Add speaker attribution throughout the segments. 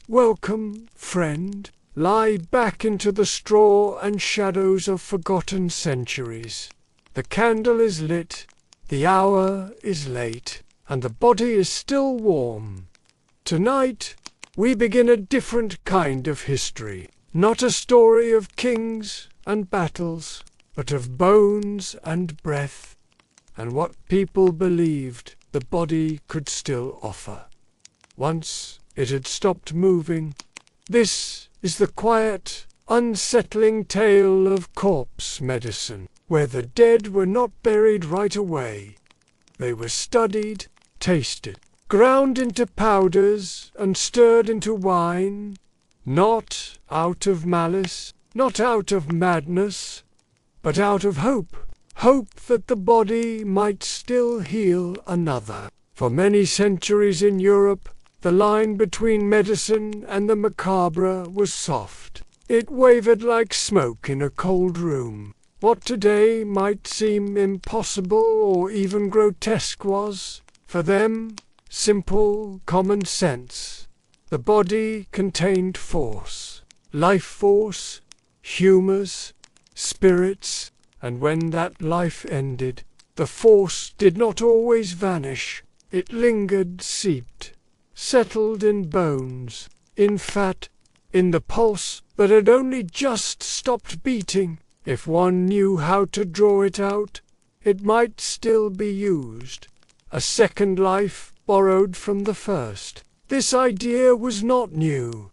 Speaker 1: Welcome, friend. Lie back into the straw and shadows of forgotten centuries. The candle is lit, the hour is late, and the body is still warm. Tonight, we begin a different kind of history. Not a story of kings and battles, but of bones and breath, and what people believed the body could still offer. Once it had stopped moving. This is the quiet, unsettling tale of corpse medicine, where the dead were not buried right away. They were studied, tasted, ground into powders, and stirred into wine, not out of malice, not out of madness, but out of hope. Hope that the body might still heal another. For many centuries in Europe, the line between medicine and the macabre was soft. It wavered like smoke in a cold room. What today might seem impossible or even grotesque was, for them, simple common sense. The body contained force, life force, humours, spirits, and when that life ended, the force did not always vanish. It lingered, seeped, settled in bones, in fat, in the pulse that had only just stopped beating. If one knew how to draw it out, it might still be used. A second life borrowed from the first. This idea was not new.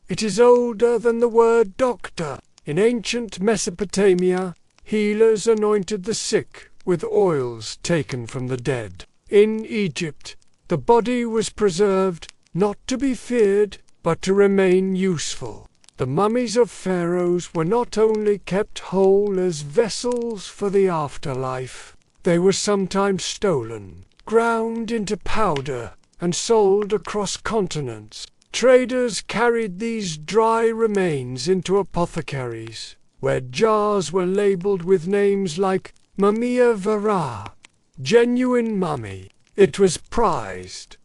Speaker 1: It is older than the word doctor. In ancient Mesopotamia, healers anointed the sick with oils taken from the dead. In Egypt, the body was preserved, not to be feared, but to remain useful. The mummies of pharaohs were not only kept whole as vessels for the afterlife, they were sometimes stolen, ground into powder, and sold across continents. Traders carried these dry remains into apothecaries, where jars were labelled with names like Mumia Vera, genuine mummy. It was prized,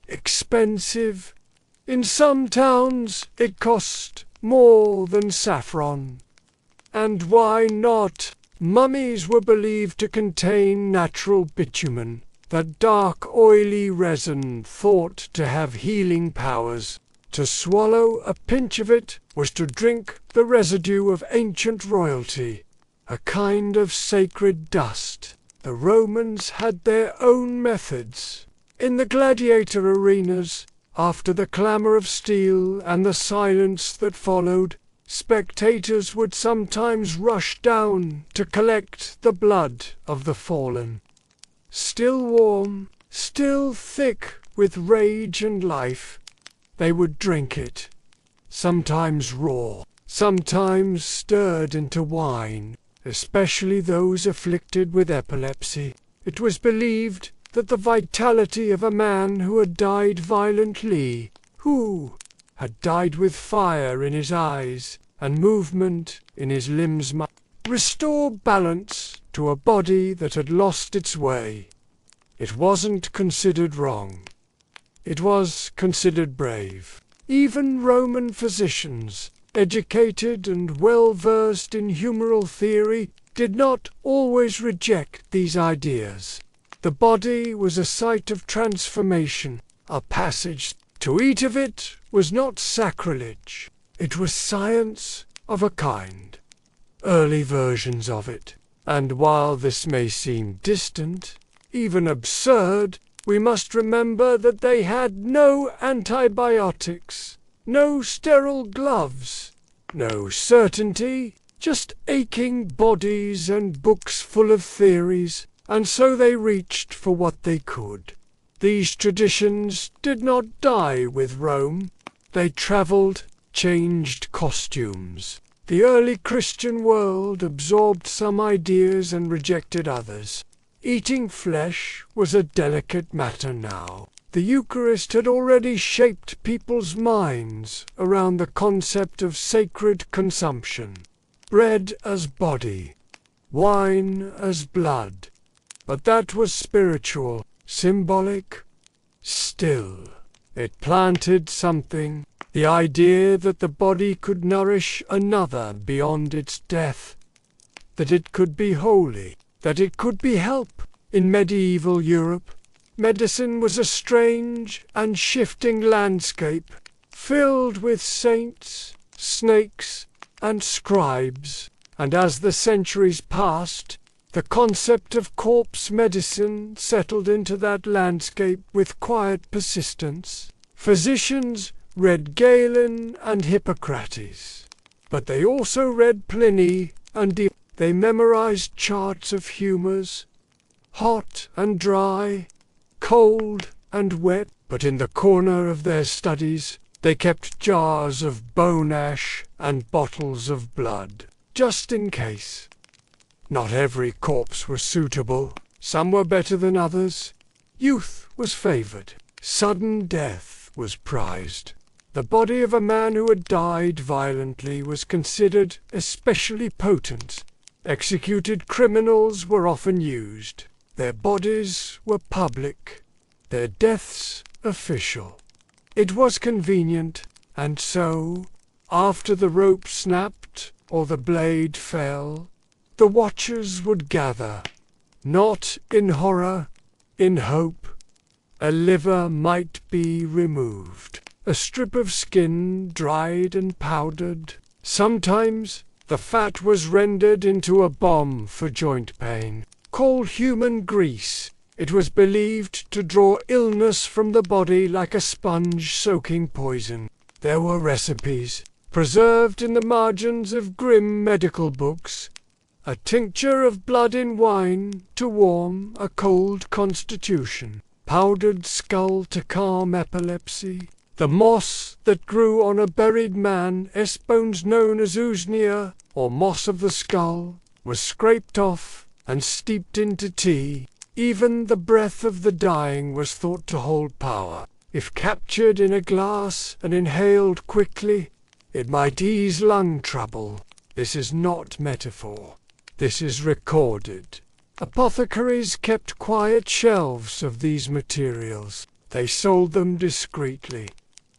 Speaker 1: expensive. In some towns it cost more than saffron. And why not? Mummies were believed to contain natural bitumen, that dark oily resin thought to have healing powers. To swallow a pinch of it was to drink the residue of ancient royalty, a kind of sacred dust. The Romans had their own methods. In the gladiator arenas, after the clamour of steel and the silence that followed, spectators would sometimes rush down to collect the blood of the fallen. Still warm, still thick with rage and life, they would drink it, sometimes raw, sometimes stirred into wine, especially those afflicted with epilepsy. It was believed that the vitality of a man who had died violently, who had died with fire in his eyes and movement in his limbs, might restore balance to a body that had lost its way. It wasn't considered wrong. It was considered brave. Even Roman physicians, educated and well-versed in humoral theory, did not always reject these ideas. The body was a site of transformation, a passage. To eat of it was not sacrilege. It was science of a kind. Early versions of it. And while this may seem distant, even absurd, we must remember that they had no antibiotics, no sterile gloves, no certainty, just aching bodies and books full of theories, and so they reached for what they could. These traditions did not die with Rome. They travelled, changed costumes. The early Christian world absorbed some ideas and rejected others. Eating flesh was a delicate matter now. The Eucharist had already shaped people's minds around the concept of sacred consumption. Bread as body, wine as blood. But that was spiritual, symbolic. Still, it planted something. The idea that the body could nourish another beyond its death, that it could be holy, that it could be help. In medieval Europe, medicine was a strange and shifting landscape, filled with saints, snakes, and scribes. And as the centuries passed, the concept of corpse medicine settled into that landscape with quiet persistence. Physicians read Galen and Hippocrates, but they also read Pliny and they memorized charts of humors, hot and dry, cold and wet, but in the corner of their studies they kept jars of bone ash and bottles of blood, just in case. Not every corpse was suitable. Some were better than others. Youth was favored. Sudden death was prized. The body of a man who had died violently was considered especially potent. Executed criminals were often used. Their bodies were public, their deaths official. It was convenient, and so, after the rope snapped or the blade fell, the watchers would gather, not in horror, in hope. A liver might be removed, a strip of skin dried and powdered. Sometimes the fat was rendered into a balm for joint pain, called human grease. It was believed to draw illness from the body like a sponge soaking poison. There were recipes, preserved in the margins of grim medical books. A tincture of blood in wine to warm a cold constitution. Powdered skull to calm epilepsy. The moss that grew on a buried man, bones known as usnea, or moss of the skull, was scraped off and steeped into tea. Even the breath of the dying was thought to hold power. If captured in a glass and inhaled quickly, it might ease lung trouble. This is not metaphor. This is recorded. Apothecaries kept quiet shelves of these materials. They sold them discreetly,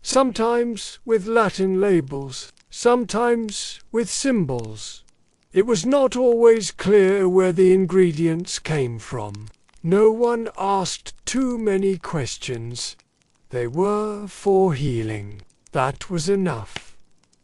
Speaker 1: sometimes with Latin labels, sometimes with symbols. It was not always clear where the ingredients came from. No one asked too many questions. They were for healing. That was enough.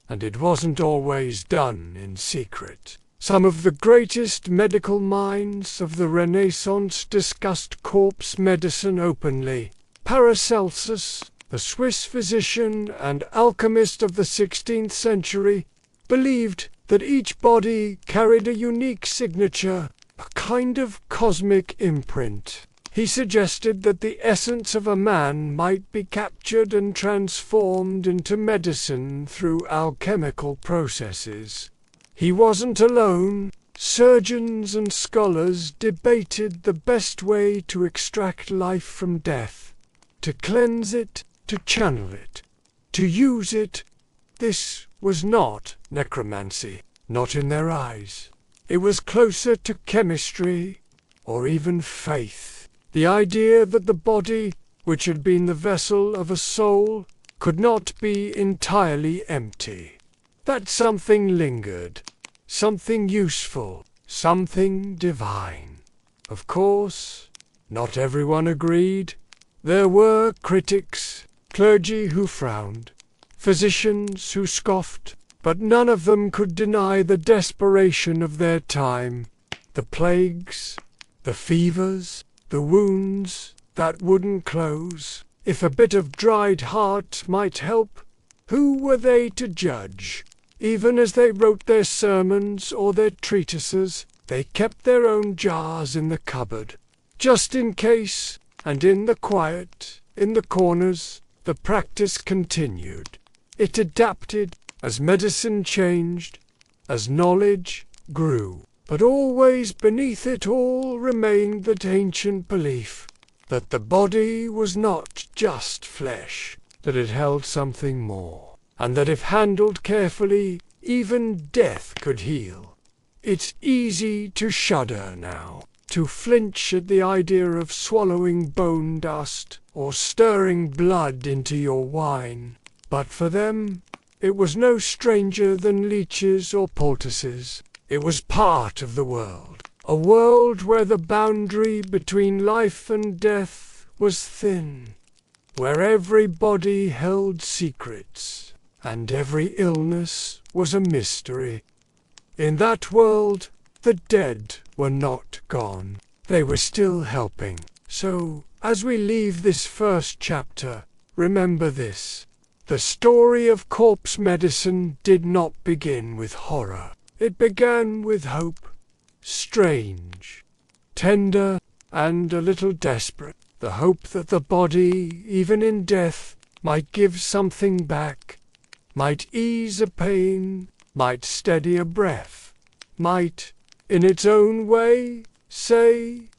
Speaker 1: And it wasn't always done in secret. Some of the greatest medical minds of the Renaissance discussed corpse medicine openly. Paracelsus, the Swiss physician and alchemist of the 16th century, believed that each body carried a unique signature, a kind of cosmic imprint. He suggested that the essence of a man might be captured and transformed into medicine through alchemical processes. He wasn't alone. Surgeons and scholars debated the best way to extract life from death, to cleanse it, to channel it, to use it. This was not necromancy, not in their eyes. It was closer to chemistry, or even faith. The idea that the body, which had been the vessel of a soul, could not be entirely empty. That something lingered, something useful, something divine. Of course, not everyone agreed. There were critics, clergy who frowned, physicians who scoffed, but none of them could deny the desperation of their time. The plagues, the fevers, the wounds that wouldn't close. If a bit of dried heart might help, who were they to judge? Even as they wrote their sermons or their treatises, they kept their own jars in the cupboard, just in case, and in the quiet, in the corners, the practice continued. It adapted as medicine changed, as knowledge grew. But always beneath it all remained that ancient belief that the body was not just flesh, that it held something more, and that if handled carefully, even death could heal. It's easy to shudder now, to flinch at the idea of swallowing bone dust or stirring blood into your wine. But for them, it was no stranger than leeches or poultices. It was part of the world, a world where the boundary between life and death was thin, where every body held secrets, and every illness was a mystery. In that world, the dead were not gone. They were still helping. So, as we leave this first chapter, remember this. The story of corpse medicine did not begin with horror. It began with hope. Strange, tender, and a little desperate. The hope that the body, even in death, might give something back, might ease a pain, might steady a breath, might, in its own way, say,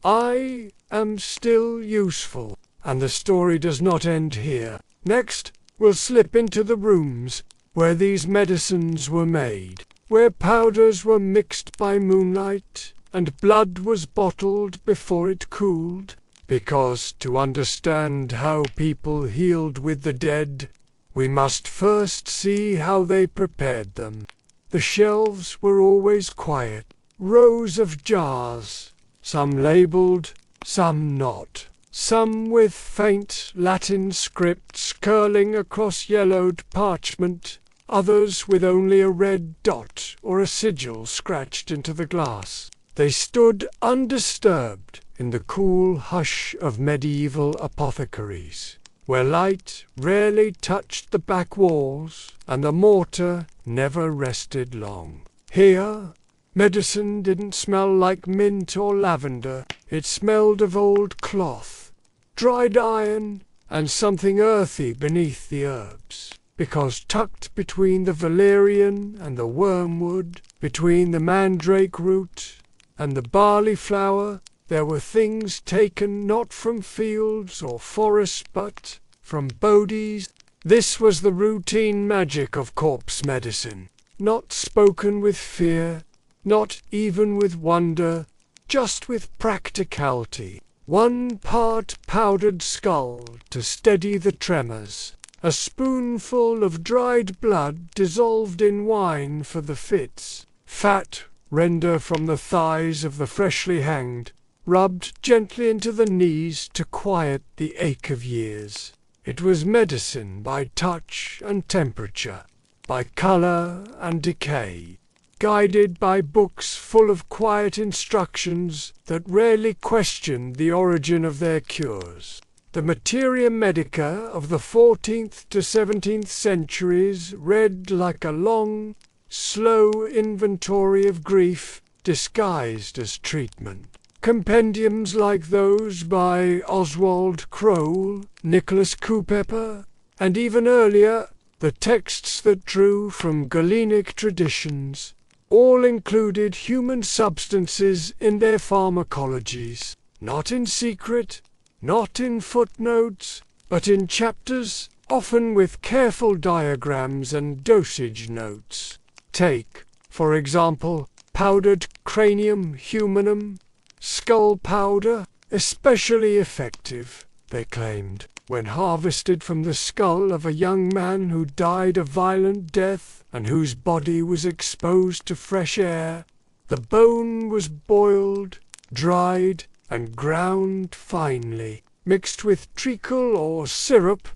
Speaker 1: "I am still useful." And the story does not end here. Next, we'll slip into the rooms where these medicines were made, where powders were mixed by moonlight, and blood was bottled before it cooled, because to understand how people healed with the dead, we must first see how they prepared them. The shelves were always quiet, rows of jars, some labelled, some not, some with faint Latin scripts curling across yellowed parchment, others with only a red dot or a sigil scratched into the glass. They stood undisturbed in the cool hush of medieval apothecaries, where light rarely touched the back walls and the mortar never rested long. Here, medicine didn't smell like mint or lavender. It smelled of old cloth, dried iron, and something earthy beneath the herbs, because tucked between the valerian and the wormwood, between the mandrake root and the barley flower, there were things taken not from fields or forests but from bodies. This was the routine magic of corpse medicine, not spoken with fear, not even with wonder, just with practicality. 1 part powdered skull to steady the tremors, a spoonful of dried blood dissolved in wine for the fits, fat render from the thighs of the freshly hanged, rubbed gently into the knees to quiet the ache of years. It was medicine by touch and temperature, by colour and decay, guided by books full of quiet instructions that rarely questioned the origin of their cures. The materia medica of the 14th to 17th centuries read like a long, slow inventory of grief disguised as treatment. Compendiums like those by Oswald Crowell, Nicholas Culpeper, and even earlier, the texts that drew from Galenic traditions, all included human substances in their pharmacologies, not in secret, not in footnotes, but in chapters, often with careful diagrams and dosage notes. Take, for example, powdered cranium humanum, skull powder, especially effective, they claimed, when harvested from the skull of a young man who died a violent death and whose body was exposed to fresh air. The bone was boiled, dried, and ground finely, mixed with treacle or syrup.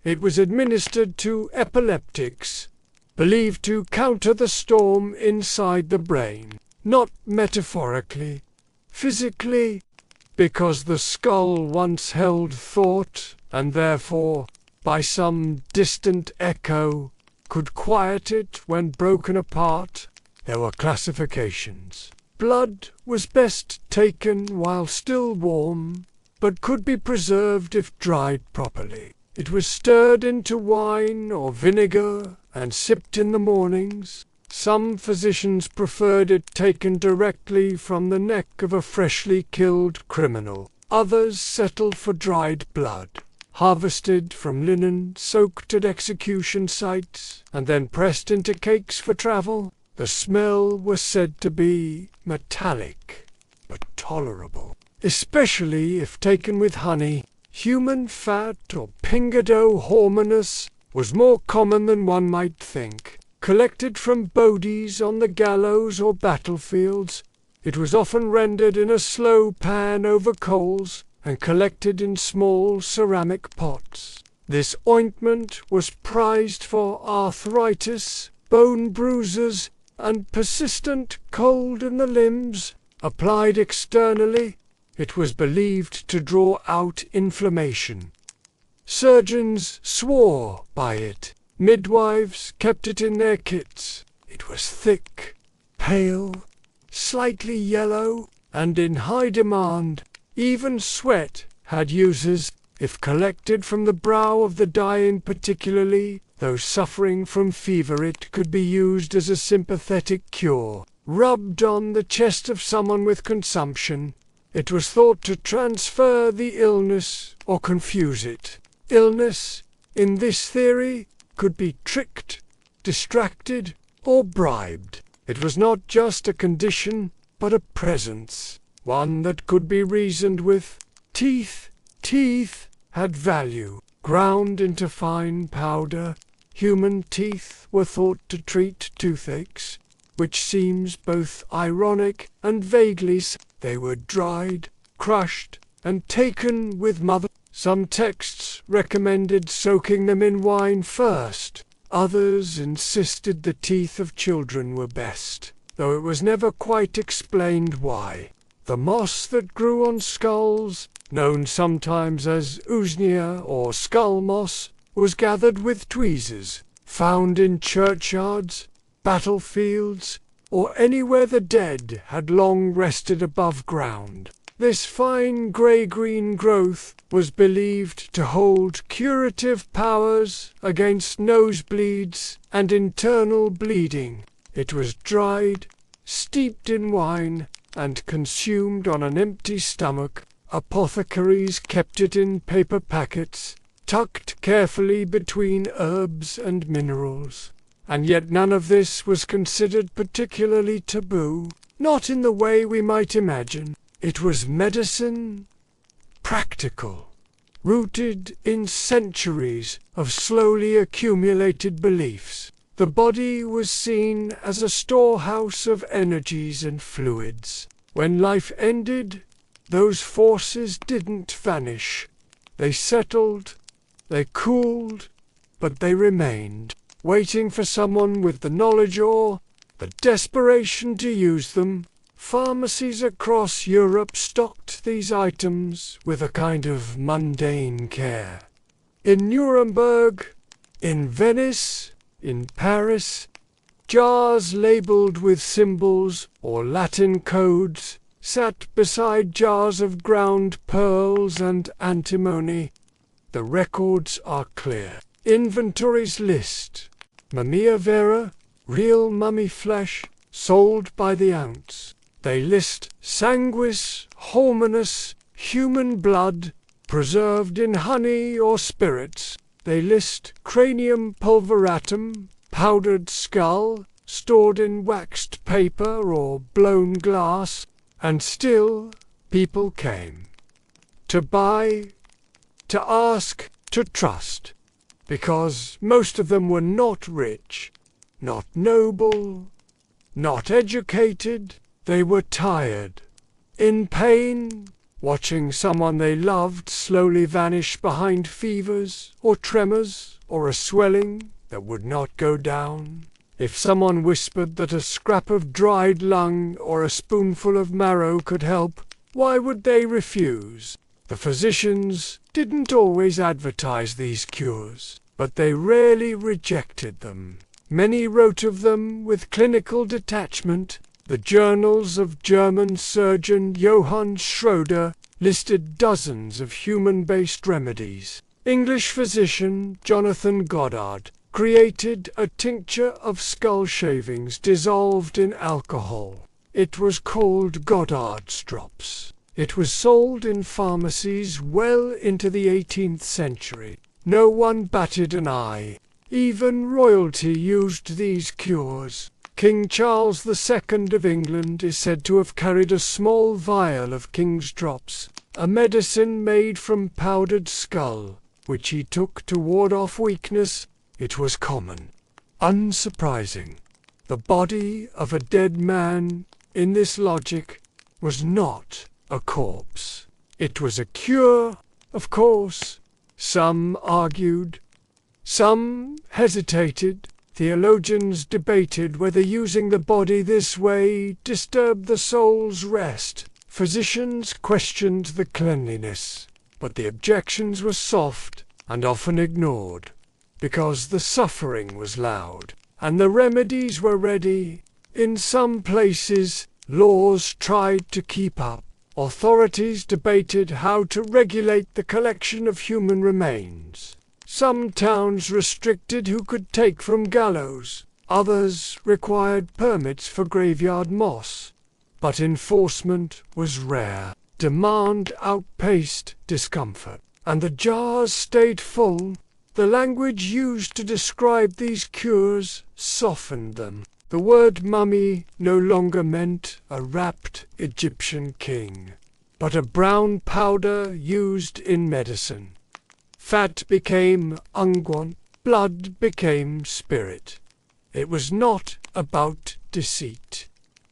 Speaker 1: It was administered to epileptics, believed to counter the storm inside the brain, not metaphorically, physically, because the skull once held thought, and therefore, by some distant echo, could quiet it when broken apart. There were classifications. Blood was best taken while still warm, but could be preserved if dried properly. It was stirred into wine or vinegar and sipped in the mornings. Some physicians preferred it taken directly from the neck of a freshly killed criminal. Others settled for dried blood, harvested from linen soaked at execution sites, and then pressed into cakes for travel. The smell was said to be metallic, but tolerable, especially if taken with honey. Human fat or pingado hormonus was more common than one might think. Collected from bodies on the gallows or battlefields, it was often rendered in a slow pan over coals and collected in small ceramic pots. This ointment was prized for arthritis, bone bruises, and persistent cold in the limbs. Applied externally, it was believed to draw out inflammation. Surgeons swore by it. Midwives kept it in their kits. It was thick, pale, slightly yellow, and in high demand. Even sweat had uses. If collected from the brow of the dying, particularly those suffering from fever, it could be used as a sympathetic cure. Rubbed on the chest of someone with consumption, it was thought to transfer the illness or confuse it. Illness, in this theory, could be tricked, distracted, or bribed. It was not just a condition, but a presence, one that could be reasoned with. Teeth had value. Ground into fine powder, human teeth were thought to treat toothaches, which seems both ironic and vaguely so. They were dried, crushed, and taken with mother. Some texts recommended soaking them in wine first. Others insisted the teeth of children were best, though it was never quite explained why. The moss that grew on skulls, known sometimes as usnea or skull moss, was gathered with tweezers, found in churchyards, battlefields, or anywhere the dead had long rested above ground. This fine grey-green growth was believed to hold curative powers against nosebleeds and internal bleeding. It was dried, steeped in wine, and consumed on an empty stomach. Apothecaries kept it in paper packets, tucked carefully between herbs and minerals. And yet none of this was considered particularly taboo, not in the way we might imagine. It was medicine, practical, rooted in centuries of slowly accumulated beliefs. The body was seen as a storehouse of energies and fluids. When life ended, those forces didn't vanish. They settled, they cooled, but they remained, waiting for someone with the knowledge or the desperation to use them. Pharmacies across Europe stocked these items with a kind of mundane care. In Nuremberg, in Venice, in Paris, jars labeled with symbols or Latin codes sat beside jars of ground pearls and antimony. The records are clear. Inventories list Mumia vera, real mummy flesh, sold by the ounce. They list sanguis hominus, human blood, preserved in honey or spirits. They list cranium pulveratum, powdered skull, stored in waxed paper or blown glass. And still people came. To buy, to ask, to trust. Because most of them were not rich, not noble, not educated. They were tired, in pain, watching someone they loved slowly vanish behind fevers or tremors or a swelling that would not go down. If someone whispered that a scrap of dried lung or a spoonful of marrow could help, why would they refuse? The physicians didn't always advertise these cures, but they rarely rejected them. Many wrote of them with clinical detachment. The journals of German surgeon Johann Schroeder listed dozens of human-based remedies. English physician Jonathan Goddard created a tincture of skull shavings dissolved in alcohol. It was called Goddard's drops. It was sold in pharmacies well into the 18th century. No one batted an eye. Even royalty used these cures. King Charles II of England is said to have carried a small vial of King's drops, a medicine made from powdered skull, which he took to ward off weakness It was common, unsurprising. The body of a dead man, in this logic, was not a corpse. It was a cure, of course. Some argued. Some hesitated. Theologians debated whether using the body this way disturbed the soul's rest. Physicians questioned the cleanliness, but the objections were soft and often ignored, because the suffering was loud and the remedies were ready. In some places, laws tried to keep up. Authorities debated how to regulate the collection of human remains. Some towns restricted who could take from gallows. Others required permits for graveyard moss. But enforcement was rare. Demand outpaced discomfort, and the jars stayed full. The language used to describe these cures softened them. The word mummy no longer meant a wrapped Egyptian king, but a brown powder used in medicine. Fat became unguent, blood became spirit. It was not about deceit.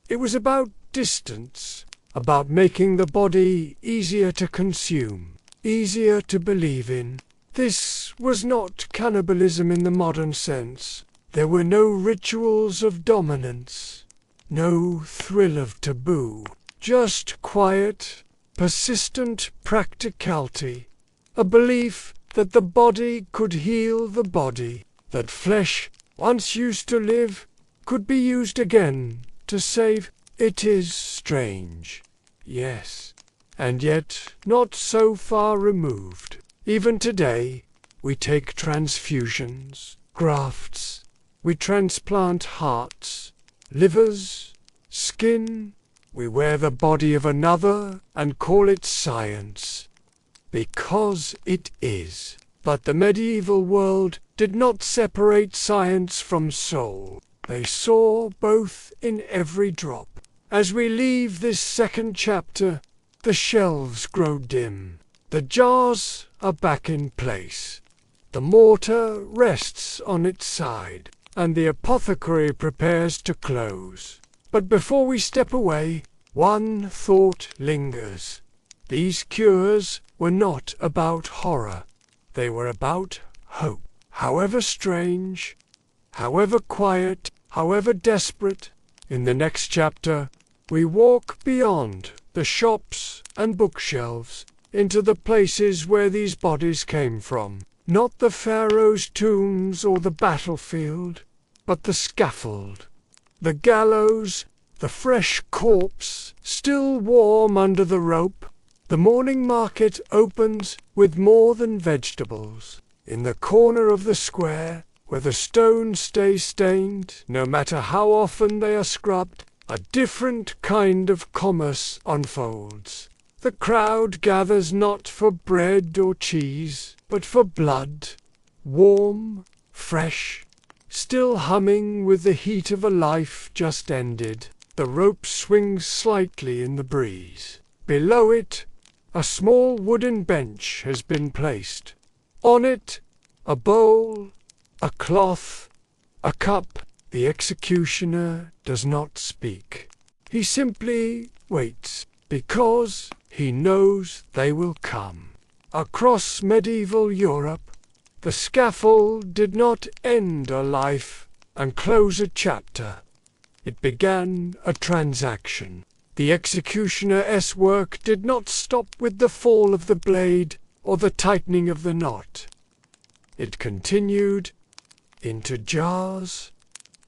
Speaker 1: It was about distance, about making the body easier to consume, easier to believe in. This was not cannibalism in the modern sense. There were no rituals of dominance, no thrill of taboo, just quiet, persistent practicality, a belief that the body could heal the body, that flesh, once used to live, could be used again to save. It is strange, yes, and yet not so far removed. Even today, we take transfusions, grafts, we transplant hearts, livers, skin, we wear the body of another and call it science. Because it is. But the medieval world did not separate science from soul. They saw both in every drop. As we leave this second chapter, the shelves grow dim. The jars are back in place. The mortar rests on its side, and the apothecary prepares to close. But before we step away, one thought lingers. These cures were not about horror. They were about hope. However strange, however quiet, however desperate, in the next chapter, we walk beyond the shops and bookshelves into the places where these bodies came from. Not the pharaoh's tombs or the battlefield, but the scaffold, the gallows, the fresh corpse, still warm under the rope. The morning market opens with more than vegetables. In the corner of the square, where the stones stay stained, no matter how often they are scrubbed, a different kind of commerce unfolds. The crowd gathers not for bread or cheese, but for blood, warm, fresh, still humming with the heat of a life just ended. The rope swings slightly in the breeze. Below it, a small wooden bench has been placed. On it, a bowl, a cloth, a cup. The executioner does not speak. He simply waits, because he knows they will come. Across medieval Europe, the scaffold did not end a life and close a chapter. It began a transaction. The executioner's work did not stop with the fall of the blade or the tightening of the knot. It continued into jars,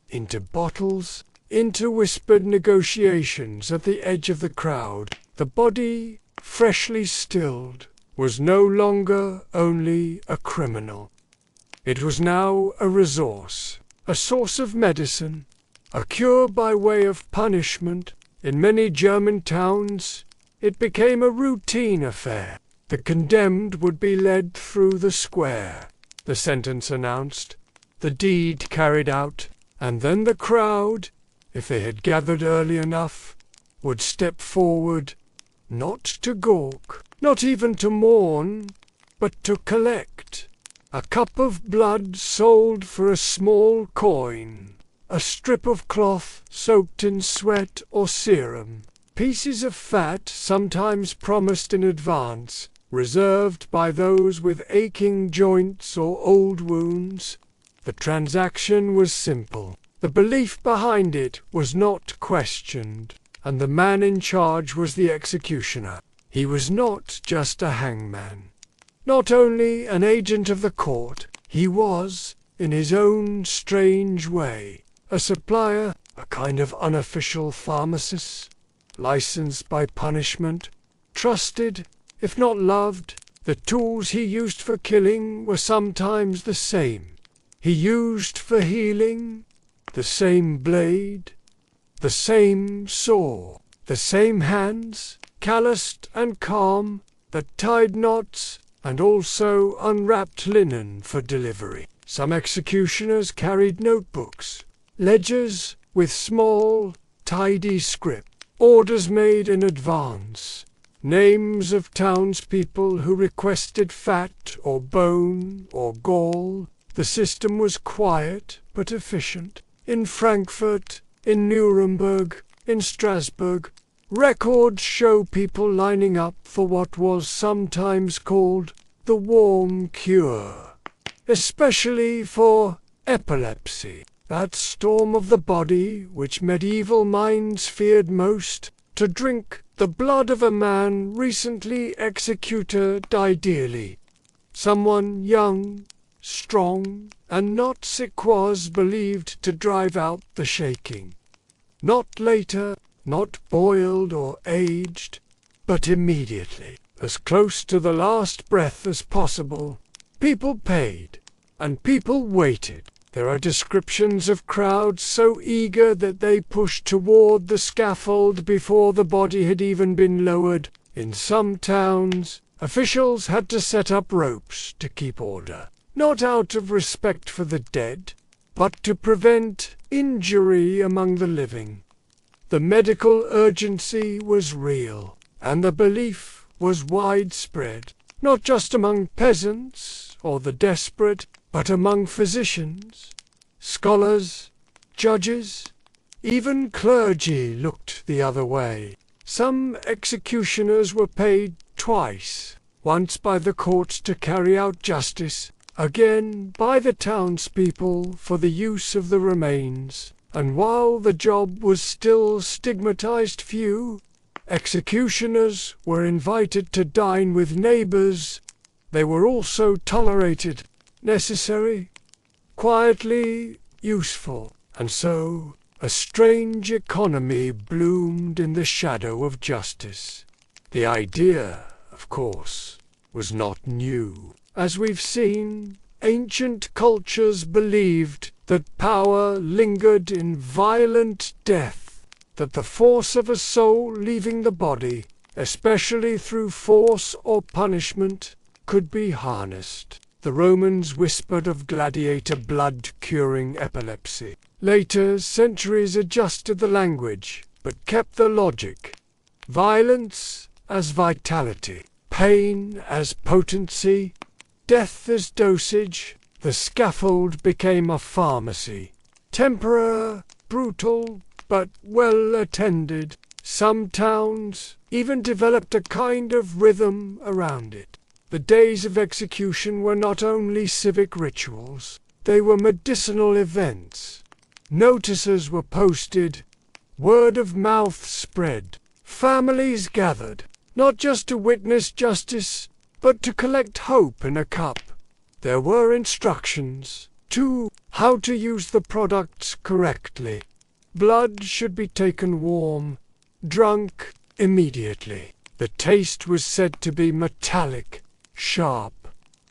Speaker 1: into bottles, into whispered negotiations at the edge of the crowd. The body, freshly stilled, was no longer only a criminal. It was now a resource, a source of medicine, a cure by way of punishment. In many German towns, it became a routine affair. The condemned would be led through the square, the sentence announced, the deed carried out, and then the crowd, if they had gathered early enough, would step forward, not to gawk, not even to mourn, but to collect. A cup of blood sold for a small coin, a strip of cloth soaked in sweat or serum, pieces of fat sometimes promised in advance, reserved by those with aching joints or old wounds. The transaction was simple. The belief behind it was not questioned, and the man in charge was the executioner. He was not just a hangman. Not only an agent of the court, he was, in his own strange way, a supplier, a kind of unofficial pharmacist, licensed by punishment, trusted, if not loved. The tools he used for killing were sometimes the same. He used for healing the same blade, the same saw, the same hands, calloused and calm, that tied knots and also unwrapped linen for delivery. Some executioners carried notebooks, ledgers with small, tidy script, orders made in advance, names of townspeople who requested fat or bone or gall. The system was quiet but efficient. In Frankfurt, in Nuremberg, in Strasbourg, records show people lining up for what was sometimes called the warm cure, especially for epilepsy, that storm of the body which medieval minds feared most. To drink the blood of a man recently executed ideally, someone young, strong, and not sick was believed to drive out the shaking. Not later, not boiled or aged, but immediately, as close to the last breath as possible. People paid, and people waited. There are descriptions of crowds so eager that they pushed toward the scaffold before the body had even been lowered. In some towns, officials had to set up ropes to keep order, not out of respect for the dead, but to prevent injury among the living. The medical urgency was real, and the belief was widespread, not just among peasants or the desperate, but among physicians, scholars, judges, even clergy looked the other way. Some executioners were paid twice, once by the courts to carry out justice, again by the townspeople for the use of the remains. And while the job was still stigmatized few, executioners were invited to dine with neighbors. They were also tolerated, necessary, quietly useful, and so a strange economy bloomed in the shadow of justice. The idea, of course, was not new. As we've seen, ancient cultures believed that power lingered in violent death, that the force of a soul leaving the body, especially through force or punishment, could be harnessed. The Romans whispered of gladiator blood curing epilepsy. Later centuries adjusted the language, but kept the logic. Violence as vitality, pain as potency, death as dosage. The scaffold became a pharmacy. Temporary, brutal, but well attended. Some towns even developed a kind of rhythm around it. The days of execution were not only civic rituals, they were medicinal events. Notices were posted, word of mouth spread, families gathered, not just to witness justice, but to collect hope in a cup. There were instructions, too, how to use the products correctly. Blood should be taken warm, drunk immediately. The taste was said to be metallic, sharp,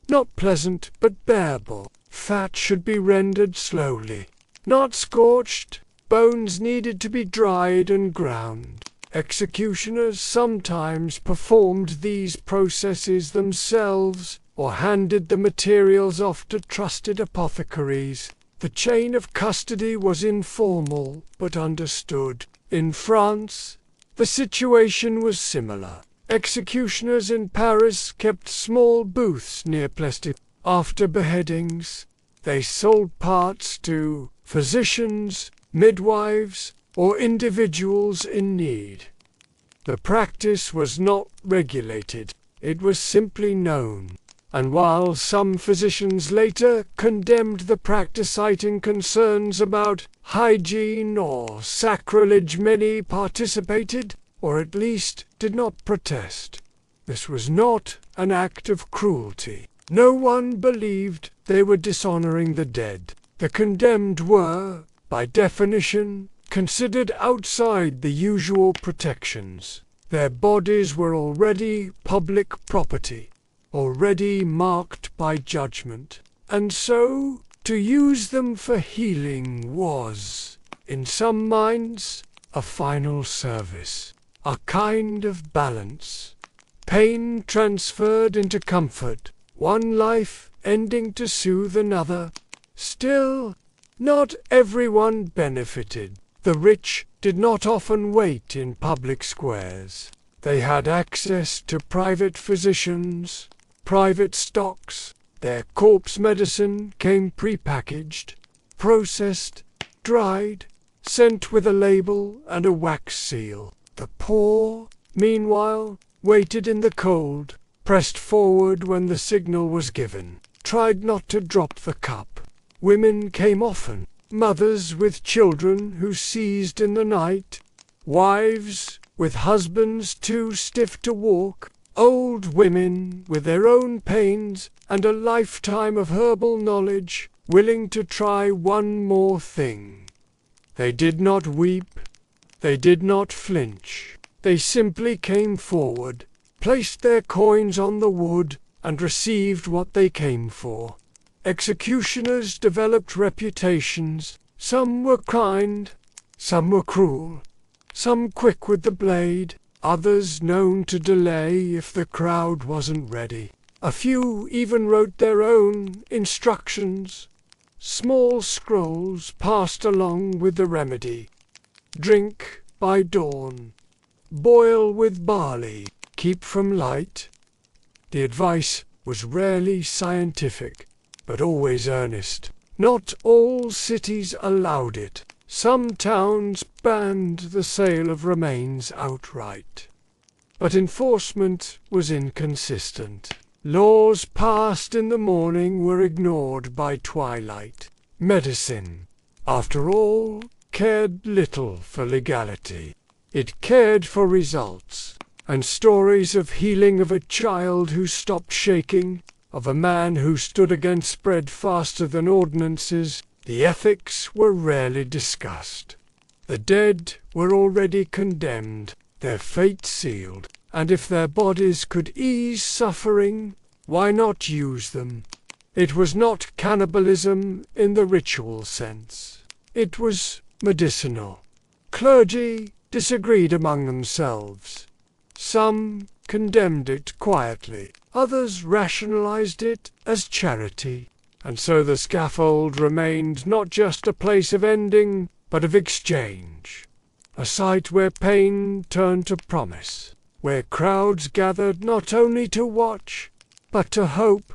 Speaker 1: not pleasant but bearable. Fat should be rendered slowly, not scorched. Bones needed to be dried and ground. Executioners sometimes performed these processes themselves or handed the materials off to trusted apothecaries. The chain of custody was informal but understood. In France, the situation was similar. Executioners in Paris kept small booths near Plessis, After beheadings, they sold parts to physicians, midwives, or individuals in need. The practice was not regulated, it was simply known, and while some physicians later condemned the practice citing concerns about hygiene or sacrilege, many participated, or at least did not protest. This was not an act of cruelty. No one believed they were dishonoring the dead. The condemned were, by definition, considered outside the usual protections. Their bodies were already public property, already marked by judgment, and so to use them for healing was, in some minds, a final service, a kind of balance. Pain transferred into comfort, one life ending to soothe another. Still, not everyone benefited. The rich did not often wait in public squares. They had access to private physicians, private stocks. Their corpse medicine came prepackaged, processed, dried, sent with a label and a wax seal. The poor, meanwhile, waited in the cold, pressed forward when the signal was given, tried not to drop the cup. Women came often, mothers with children who seized in the night, wives with husbands too stiff to walk, old women with their own pains and a lifetime of herbal knowledge, willing to try one more thing. They did not weep, they did not flinch. They simply came forward, placed their coins on the wood, and received what they came for. Executioners developed reputations. Some were kind, some were cruel, some quick with the blade, others known to delay if the crowd wasn't ready. A few even wrote their own instructions, small scrolls passed along with the remedy. Drink by dawn. Boil with barley. Keep from light. The advice was rarely scientific, but always earnest. Not all cities allowed it. Some towns banned the sale of remains outright. But enforcement was inconsistent. Laws passed in the morning were ignored by twilight. Medicine, after all, cared little for legality. It cared for results, and stories of healing of a child who stopped shaking, of a man who stood again spread faster than ordinances. The ethics were rarely discussed. The dead were already condemned, their fate sealed, and if their bodies could ease suffering, why not use them? It was not cannibalism in the ritual sense. It was medicinal. Clergy disagreed among themselves. Some condemned it quietly, others rationalized it as charity, and so the scaffold remained not just a place of ending, but of exchange, a site where pain turned to promise, where crowds gathered not only to watch, but to hope.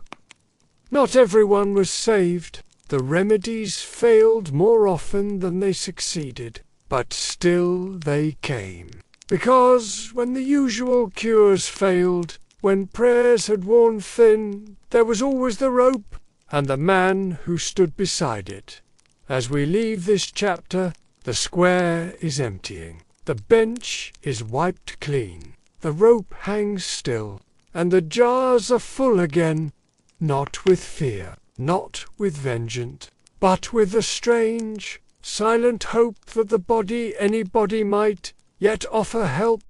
Speaker 1: Not everyone was saved. The remedies failed more often than they succeeded, but still they came. Because when the usual cures failed, when prayers had worn thin, there was always the rope and the man who stood beside it. As we leave this chapter, the square is emptying. The bench is wiped clean. The rope hangs still, and the jars are full again, not with fear, not with vengeance, but with the strange, silent hope that anybody might yet offer help.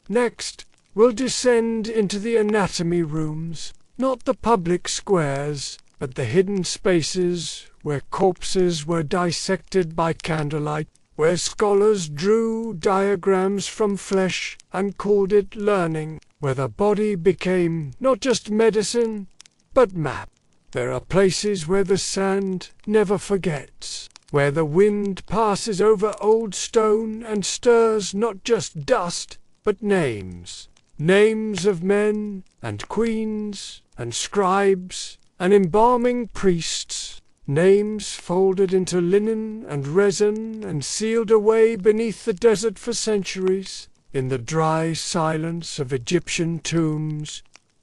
Speaker 1: Next, we'll descend into the anatomy rooms, not the public squares, but the hidden spaces where corpses were dissected by candlelight, where scholars drew diagrams from flesh and called it learning, where the body became not just medicine, but map. There are places where the sand never forgets, where the wind passes over old stone and stirs not just dust, but names. Names of men and queens and scribes and embalming priests, names folded into linen and resin and sealed away beneath the desert for centuries. In the dry silence of Egyptian tombs,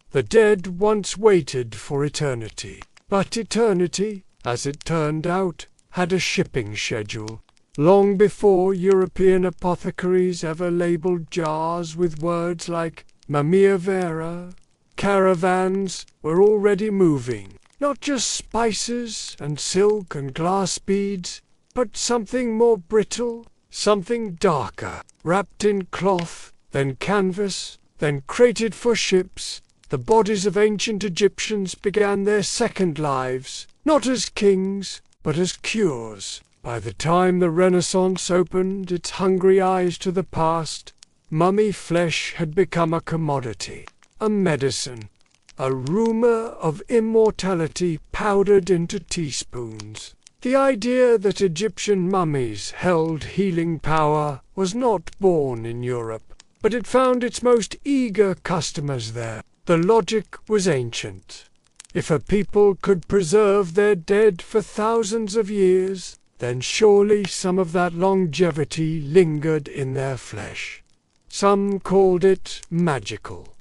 Speaker 1: the dead once waited for eternity. But eternity, as it turned out, had a shipping schedule. Long before European apothecaries ever labeled jars with words like Mumia Vera, caravans were already moving. Not just spices and silk and glass beads, but something more brittle, something darker, wrapped in cloth, then canvas, then crated for ships. The bodies of ancient Egyptians began their second lives, not as kings, but as cures. By the time the Renaissance opened its hungry eyes to the past, mummy flesh had become a commodity, a medicine, a rumor of immortality powdered into teaspoons. The idea that Egyptian mummies held healing power was not born in Europe, but it found its most eager customers there. The logic was ancient. If a people could preserve their dead for thousands of years, then surely some of that longevity lingered in their flesh. Some called it magical.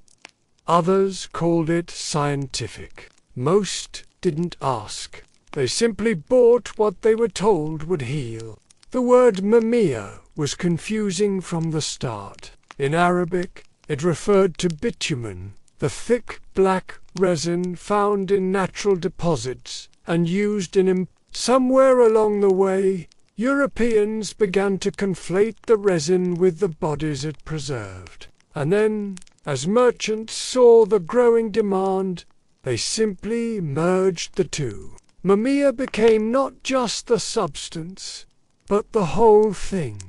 Speaker 1: Others called it scientific. Most didn't ask. They simply bought what they were told would heal. The word mumia was confusing from the start. In Arabic, it referred to bitumen, the thick black resin found in natural deposits and used in somewhere along the way, Europeans began to conflate the resin with the bodies it preserved. And then, as merchants saw the growing demand, they simply merged the two. Mumia became not just the substance, but the whole thing.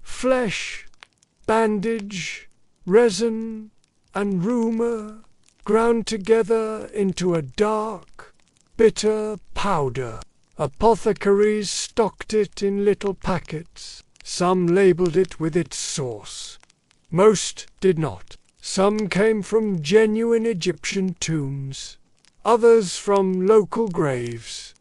Speaker 1: Flesh, bandage, resin, and rumor ground together into a dark, bitter powder. Apothecaries stocked it in little packets. Some labeled it with its source. Most did not. Some came from genuine Egyptian tombs, others from local graves.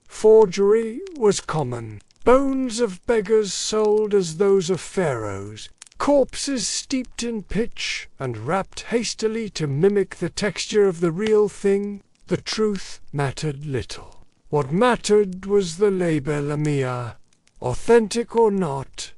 Speaker 1: Forgery was common. Bones of beggars sold as those of pharaohs, corpses steeped in pitch and wrapped hastily to mimic the texture of the real thing. The truth mattered little. What mattered was the label. Authentic or not,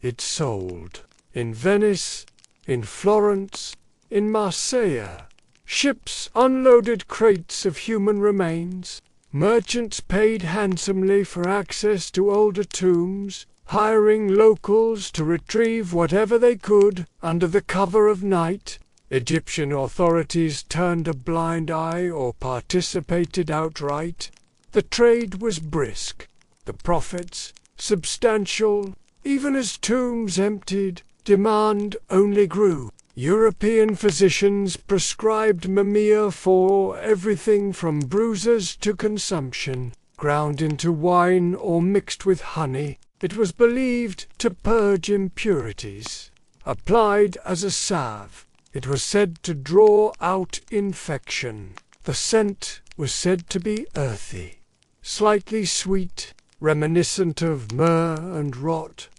Speaker 1: it sold. In Venice, in Florence, in Marseille, ships unloaded crates of human remains. Merchants paid handsomely for access to older tombs, hiring locals to retrieve whatever they could under the cover of night. Egyptian authorities turned a blind eye or participated outright. The trade was brisk, the profits substantial. Even as tombs emptied, demand only grew. European physicians prescribed mumia for everything from bruises to consumption. Ground into wine or mixed with honey, it was believed to purge impurities. Applied as a salve, it was said to draw out infection. The scent was said to be earthy, slightly sweet, reminiscent of myrrh and rot.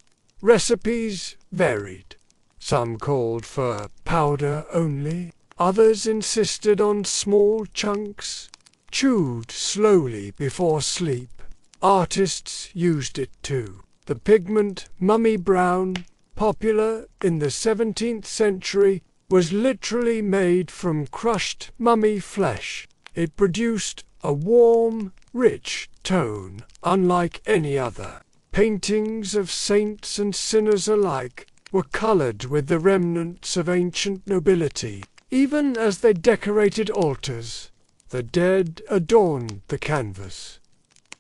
Speaker 1: Recipes varied. Some called for powder only. Others insisted on small chunks, chewed slowly before sleep. Artists used it too. The pigment mummy brown, popular in the 17th century, was literally made from crushed mummy flesh. It produced a warm, rich tone, unlike any other. Paintings of saints and sinners alike were colored with the remnants of ancient nobility. Even as they decorated altars, the dead adorned the canvas.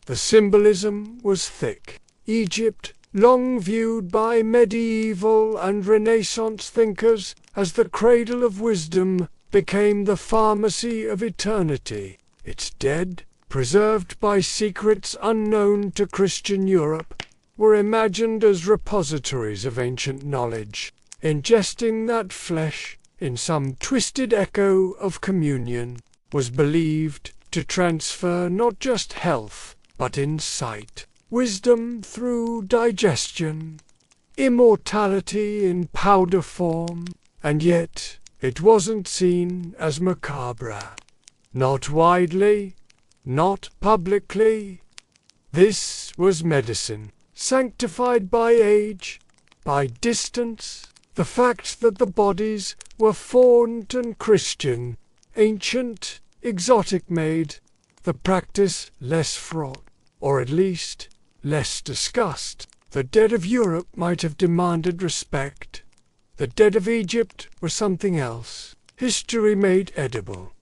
Speaker 1: The symbolism was thick. Egypt, long viewed by medieval and Renaissance thinkers as the cradle of wisdom, became the pharmacy of eternity. Its dead, preserved by secrets unknown to Christian Europe, were imagined as repositories of ancient knowledge. Ingesting that flesh, in some twisted echo of communion, was believed to transfer not just health, but insight, wisdom through digestion, immortality in powder form, and yet it wasn't seen as macabre. Not widely, not publicly. This was medicine, sanctified by age, by distance, the fact that the bodies were faunt and Christian, ancient, exotic made, the practice less fraught, or at least less discussed. The dead of Europe might have demanded respect. The dead of Egypt were something else, history made edible.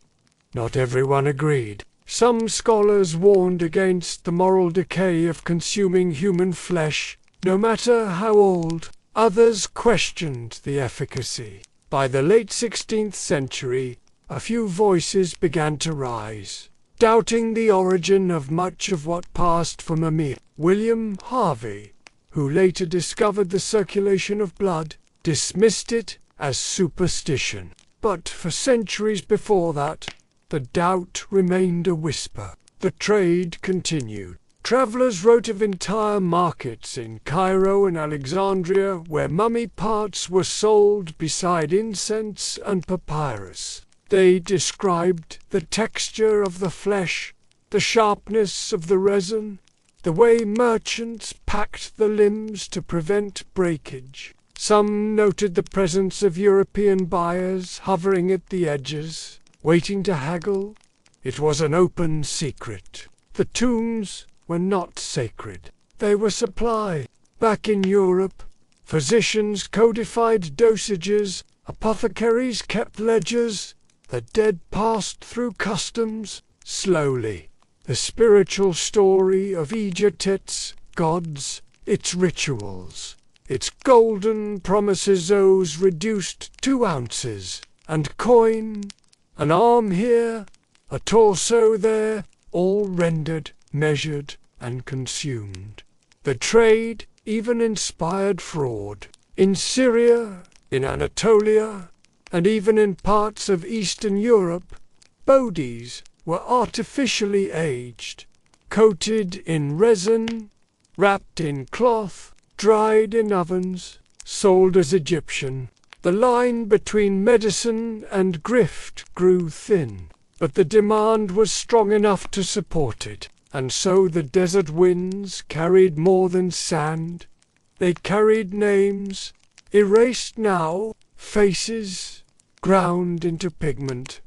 Speaker 1: Not everyone agreed. Some scholars warned against the moral decay of consuming human flesh, no matter how old. Others questioned the efficacy. By the late 16th century, a few voices began to rise, doubting the origin of much of what passed for a myth. William Harvey, who later discovered the circulation of blood, dismissed it as superstition. But for centuries before that, the doubt remained a whisper. The trade continued. Travelers wrote of entire markets in Cairo and Alexandria where mummy parts were sold beside incense and papyrus. They described the texture of the flesh, the sharpness of the resin, the way merchants packed the limbs to prevent breakage. Some noted the presence of European buyers hovering at the edges, waiting to haggle. It was an open secret. The tombs were not sacred. They were supply. Back in Europe, physicians codified dosages, apothecaries kept ledgers, the dead passed through customs, slowly. The spiritual story of Egypt, its gods, its rituals, its golden promises, those reduced 2 ounces, and coin, an arm here, a torso there, all rendered, measured, and consumed. The trade even inspired fraud. In Syria, in Anatolia, and even in parts of Eastern Europe, bodies were artificially aged, coated in resin, wrapped in cloth, dried in ovens, sold as Egyptian. The line between medicine and grift grew thin, but the demand was strong enough to support it, and so the desert winds carried more than sand. They carried names, erased now, faces, ground into pigment,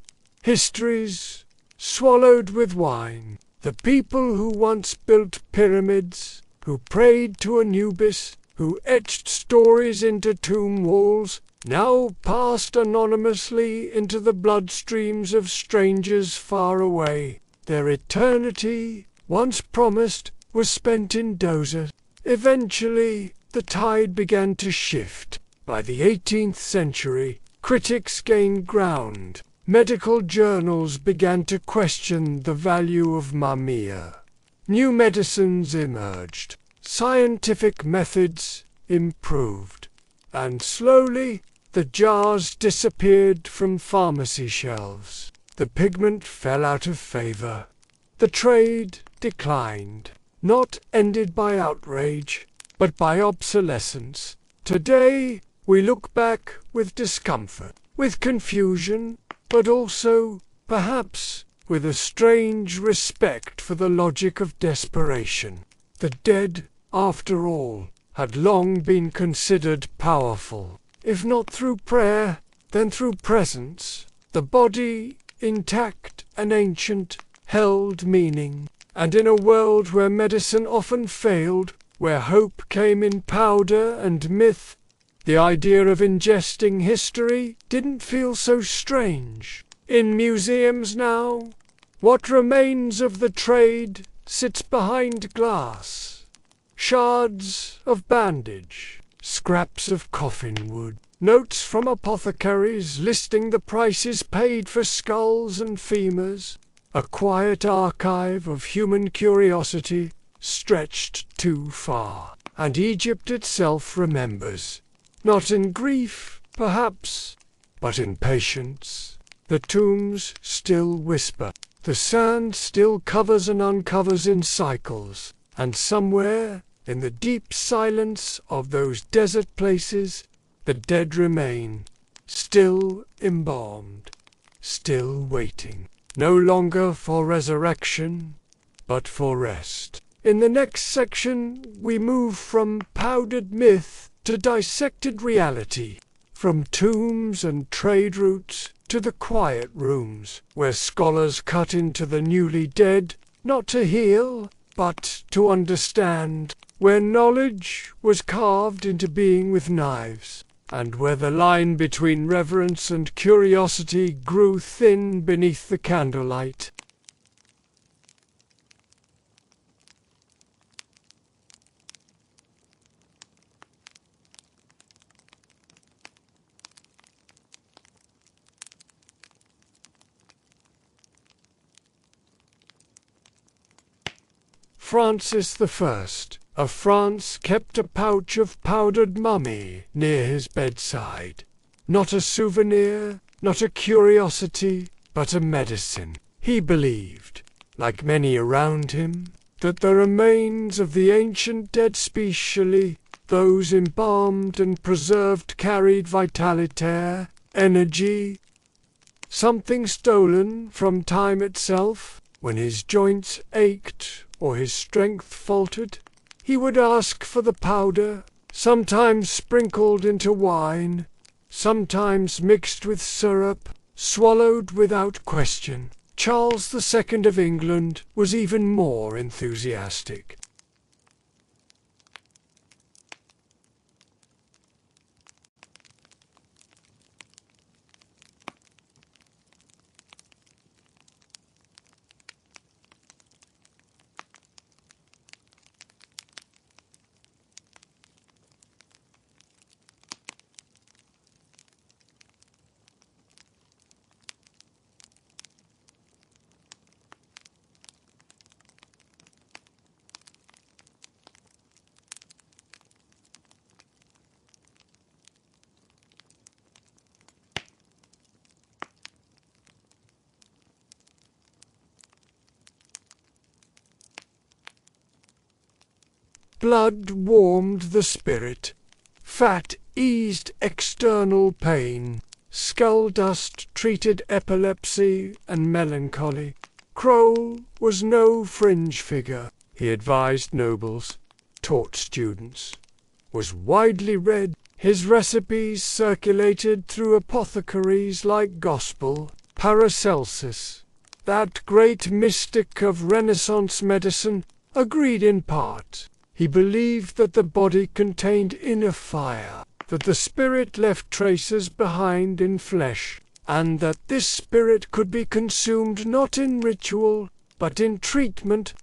Speaker 1: histories, swallowed with wine. The people who once built pyramids, who prayed to Anubis, who etched stories into tomb walls, now passed anonymously into the bloodstreams of strangers far away. Their eternity, once promised, was spent in dozers. Eventually, the tide began to shift. By the 18th century, critics gained ground. Medical journals began to question the value of mumia. New medicines emerged. Scientific methods improved. And slowly, the jars disappeared from pharmacy shelves. The pigment fell out of favor. The trade declined, not ended by outrage, but by obsolescence. Today, we look back with discomfort, with confusion, but also, perhaps, with a strange respect for the logic of desperation. The dead, after all, had long been considered powerful. If not through prayer, then through presence. The body, intact and ancient, held meaning. And in a world where medicine often failed, where hope came in powder and myth, the idea of ingesting history didn't feel so strange. In museums now, what remains of the trade sits behind glass. Shards of bandage, scraps of coffin wood, notes from apothecaries listing the prices paid for skulls and femurs, a quiet archive of human curiosity stretched too far. And Egypt itself remembers, not in grief, perhaps, but in patience. The tombs still whisper, The sand still covers and uncovers in cycles, and somewhere, in the deep silence of those desert places, the dead remain, still embalmed, still waiting, no longer for resurrection, but for rest. In the next section, we move from powdered myth to dissected reality, from tombs and trade routes to the quiet rooms, where scholars cut into the newly dead, not to heal, but to understand, where knowledge was carved into being with knives, and where the line between reverence and curiosity grew thin beneath the candlelight. Francis I of France kept a pouch of powdered mummy near his bedside. Not a souvenir, not a curiosity, but a medicine. He believed, like many around him, that the remains of the ancient dead, specially those embalmed and preserved, carried vitalitaire, energy, something stolen from time itself. When his joints ached or his strength faltered, he would ask for the powder, sometimes sprinkled into wine, sometimes mixed with syrup, swallowed without question. Charles II of England was even more enthusiastic. Blood warmed the spirit, fat eased external pain, skull dust treated epilepsy and melancholy. Crowell was no fringe figure. He advised nobles, taught students, was widely read. His recipes circulated through apothecaries like gospel. Paracelsus, that great mystic of Renaissance medicine, agreed in part. He believed that the body contained inner fire, that the spirit left traces behind in flesh, and that this spirit could be consumed not in ritual, but in treatment.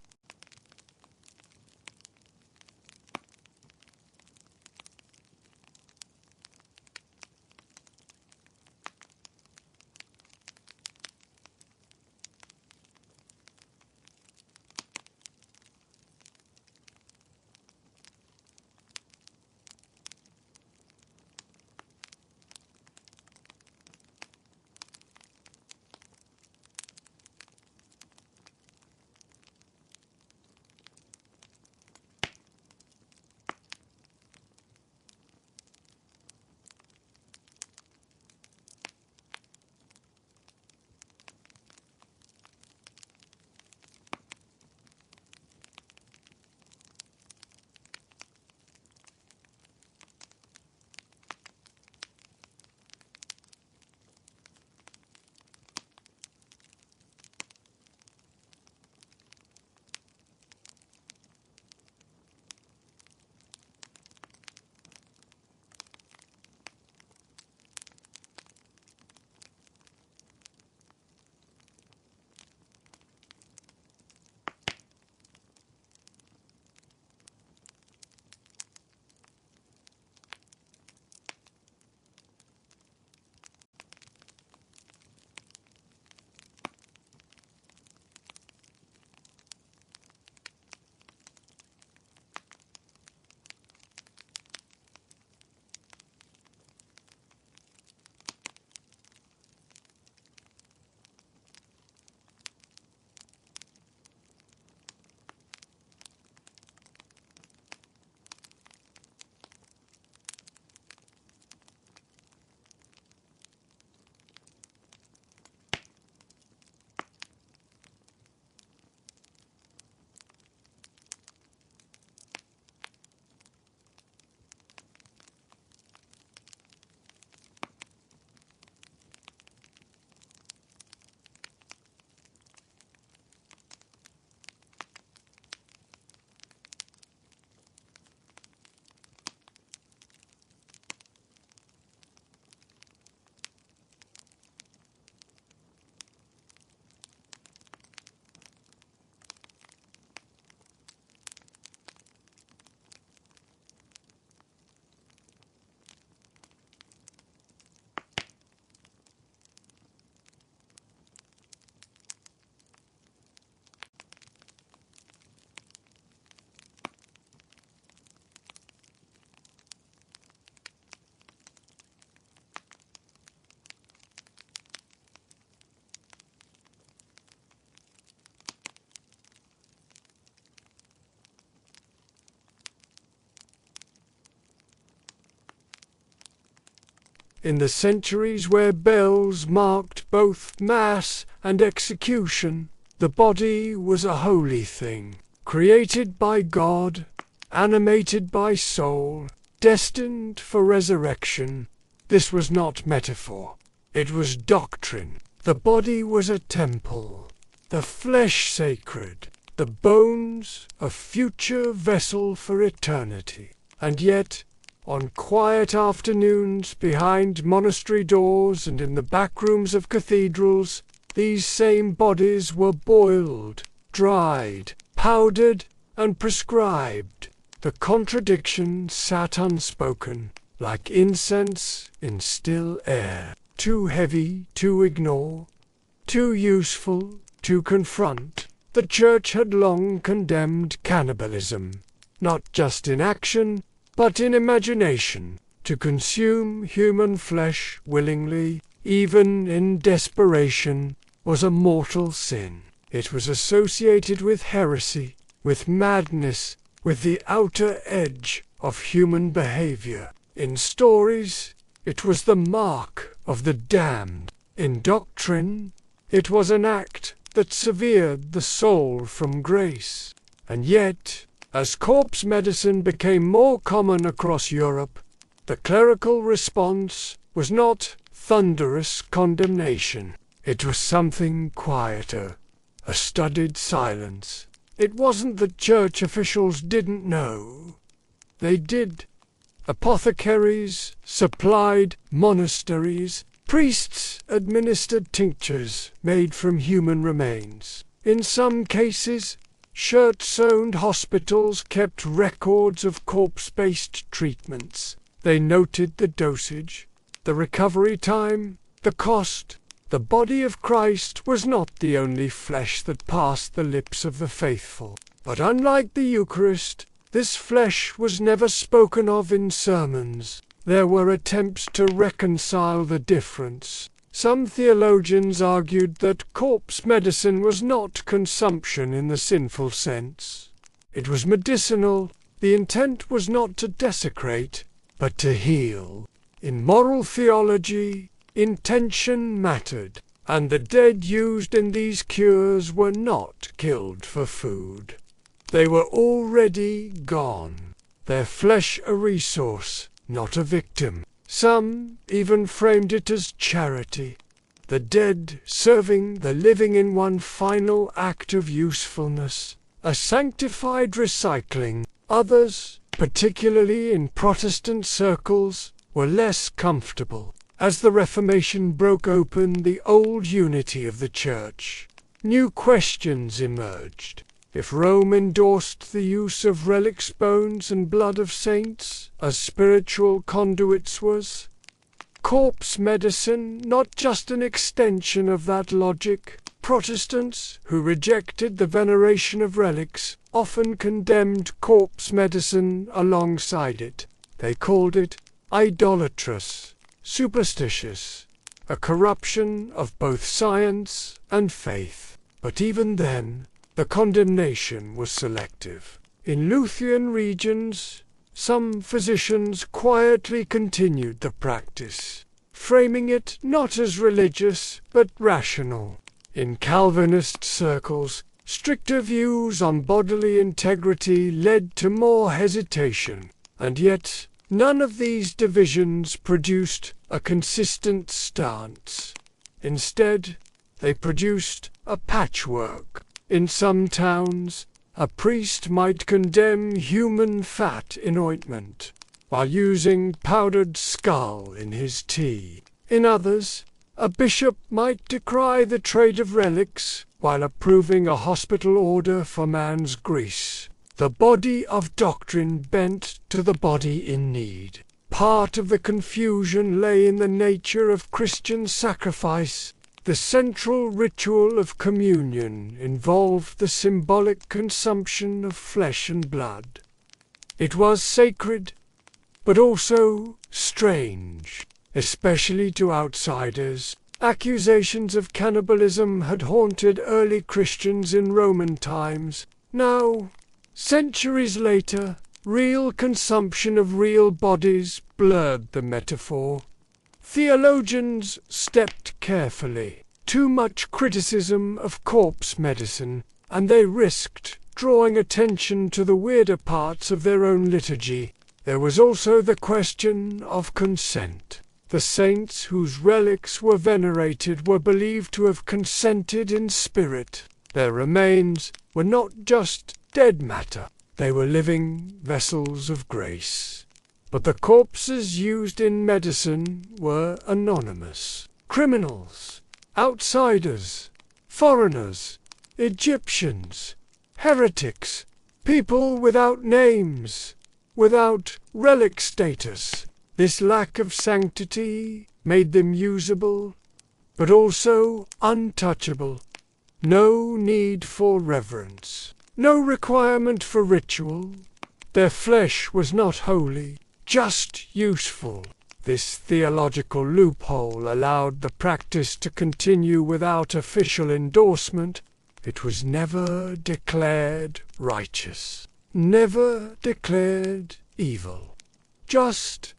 Speaker 1: In the centuries where bells marked both mass and execution, the body was a holy thing, created by God, animated by soul, destined for resurrection. This was not metaphor. It was doctrine. The body was a temple, the flesh sacred, the bones a future vessel for eternity. And yet, on quiet afternoons behind monastery doors and in the back rooms of cathedrals, these same bodies were boiled, dried, powdered, and prescribed. The contradiction sat unspoken, like incense in still air, too heavy to ignore, too useful to confront. The Church had long condemned cannibalism, not just in action, but in imagination. To consume human flesh willingly, even in desperation, was a mortal sin. It was associated with heresy, with madness, with the outer edge of human behavior. In stories, it was the mark of the damned. In doctrine, it was an act that severed the soul from grace. And yet, as corpse medicine became more common across Europe, the clerical response was not thunderous condemnation. It was something quieter, a studied silence. It wasn't that church officials didn't know. They did. Apothecaries supplied monasteries. Priests administered tinctures made from human remains. In some cases, shirt-sewn hospitals kept records of corpse-based treatments. They noted the dosage, the recovery time, the cost. The body of Christ was not the only flesh that passed the lips of the faithful. But unlike the Eucharist, this flesh was never spoken of in sermons. There were attempts to reconcile the difference. Some theologians argued that corpse medicine was not consumption in the sinful sense. It was medicinal. The intent was not to desecrate, but to heal. In moral theology, intention mattered, and the dead used in these cures were not killed for food. They were already gone, their flesh a resource, not a victim. Some even framed it as charity, the dead serving the living in one final act of usefulness, a sanctified recycling. Others, particularly in Protestant circles, were less comfortable. As the Reformation broke open the old unity of the Church, new questions emerged. If Rome endorsed the use of relics, bones, and blood of saints as spiritual conduits, was corpse medicine not just an extension of that logic? Protestants, who rejected the veneration of relics, often condemned corpse medicine alongside it. They called it idolatrous, superstitious, a corruption of both science and faith. But even then, the condemnation was selective. In Lutheran regions, some physicians quietly continued the practice, framing it not as religious but rational. In Calvinist circles, stricter views on bodily integrity led to more hesitation, and yet none of these divisions produced a consistent stance. Instead, they produced a patchwork. In some towns, a priest might condemn human fat in ointment, while using powdered skull in his tea. In others, a bishop might decry the trade of relics, while approving a hospital order for man's grease. The body of doctrine bent to the body in need. Part of the confusion lay in the nature of Christian sacrifice. The central ritual of communion involved the symbolic consumption of flesh and blood. It was sacred, but also strange, especially to outsiders. Accusations of cannibalism had haunted early Christians in Roman times. Now, centuries later, real consumption of real bodies blurred the metaphor. Theologians stepped carefully. Too much criticism of corpse medicine, and they risked drawing attention to the weirder parts of their own liturgy. There was also the question of consent. The saints whose relics were venerated were believed to have consented in spirit. Their remains were not just dead matter, they were living vessels of grace. But the corpses used in medicine were anonymous. Criminals, outsiders, foreigners, Egyptians, heretics, people without names, without relic status. This lack of sanctity made them usable, but also untouchable. No need for reverence, no requirement for ritual. Their flesh was not holy, just useful. This theological loophole allowed the practice to continue without official endorsement. It was never declared righteous, never declared evil, just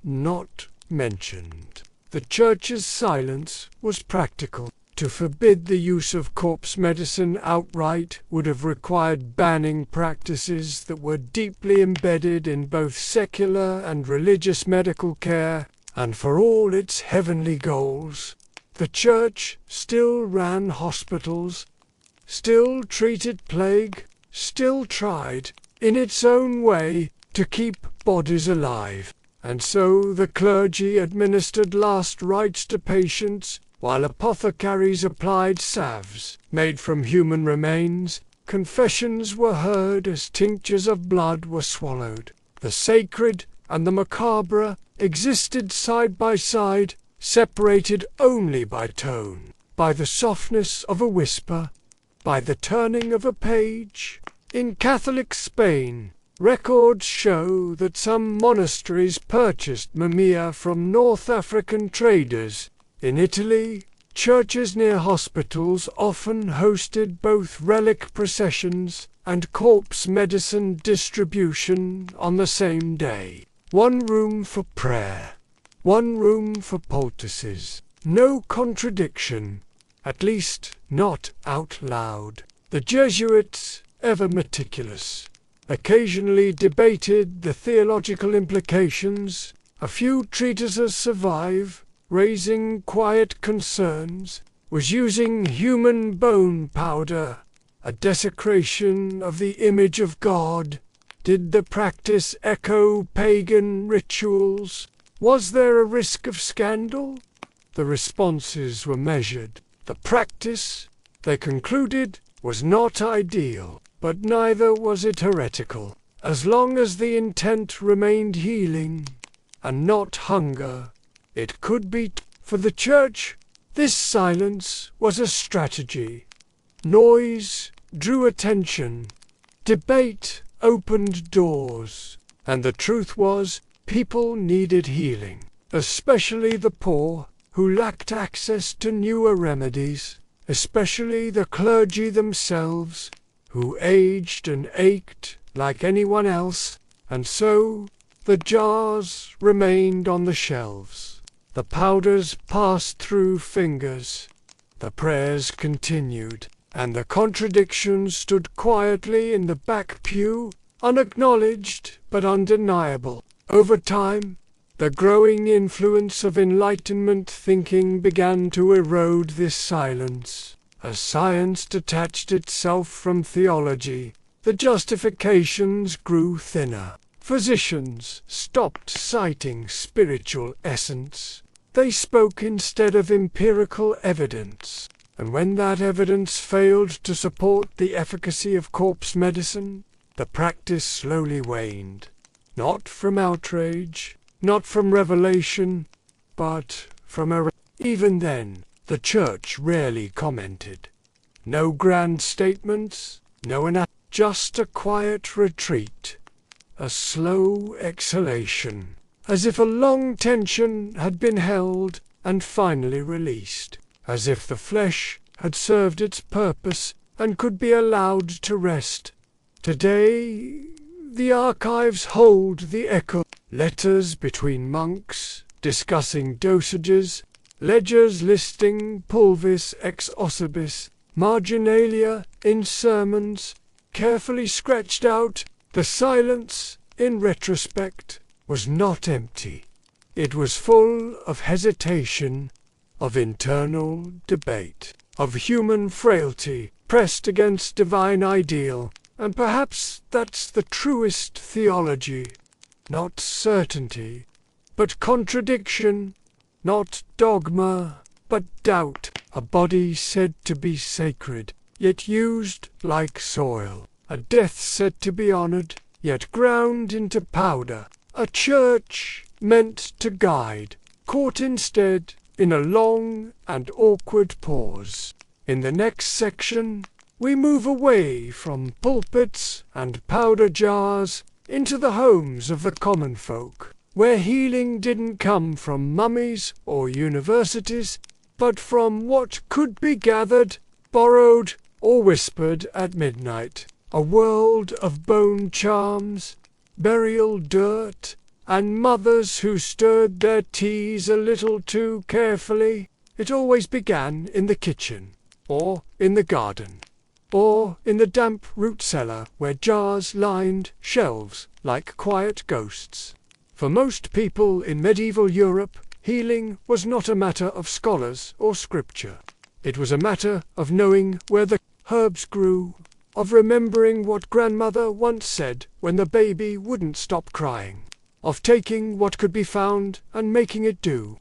Speaker 1: not mentioned. The Church's silence was practical. To forbid the use of corpse medicine outright would have required banning practices that were deeply embedded in both secular and religious medical care, and for all its heavenly goals, the Church still ran hospitals, still treated plague, still tried, in its own way, to keep bodies alive. And so the clergy administered last rites to patients, while apothecaries applied salves made from human remains. Confessions were heard as tinctures of blood were swallowed. The sacred and the macabre existed side by side, separated only by tone, by the softness of a whisper, by the turning of a page. In Catholic Spain, records show that some monasteries purchased mumia from North African traders. In Italy, churches near hospitals often hosted both relic processions and corpse medicine distribution on the same day. One room for prayer, one room for poultices. No contradiction, at least not out loud. The Jesuits, ever meticulous, occasionally debated the theological implications. A few treatises survive, raising quiet concerns. Was using human bone powder a desecration of the image of God? Did the practice echo pagan rituals? Was there a risk of scandal? The responses were measured. The practice, they concluded, was not ideal, but neither was it heretical, as long as the intent remained healing and not hunger. It could be. For the Church, this silence was a strategy. Noise drew attention. Debate opened doors. And the truth was, people needed healing, especially the poor, who lacked access to newer remedies, especially the clergy themselves, who aged and ached like anyone else, and so the jars remained on the shelves. The powders passed through fingers, the prayers continued, and the contradictions stood quietly in the back pew, unacknowledged but undeniable. Over time, the growing influence of Enlightenment thinking began to erode this silence. As science detached itself from theology, the justifications grew thinner. Physicians stopped citing spiritual essence. They spoke instead of empirical evidence. And when that evidence failed to support the efficacy of corpse medicine, the practice slowly waned. Not from outrage, not from revelation, but from Even then, the Church rarely commented. No grand statements, just a quiet retreat, a slow exhalation, as if a long tension had been held and finally released, as if the flesh had served its purpose and could be allowed to rest. Today, the archives hold the echo. Letters between monks, discussing dosages, ledgers listing pulvis ex ossibus, marginalia in sermons, carefully scratched out. The silence, in retrospect, was not empty. It was full of hesitation, of internal debate, of human frailty pressed against divine ideal, and perhaps that's the truest theology. Not certainty, but contradiction, not dogma, but doubt. A body said to be sacred, yet used like soil. A death said to be honored, yet ground into powder. A church meant to guide, caught instead in a long and awkward pause. In the next section, we move away from pulpits and powder jars into the homes of the common folk, where healing didn't come from mummies or universities, but from what could be gathered, borrowed, or whispered at midnight. A world of bone charms, burial dirt, and mothers who stirred their teas a little too carefully. It always began in the kitchen, or in the garden, or in the damp root cellar where jars lined shelves like quiet ghosts. For most people in medieval Europe, healing was not a matter of scholars or scripture. It was a matter of knowing where the herbs grew, of remembering what grandmother once said when the baby wouldn't stop crying, of taking what could be found and making it do.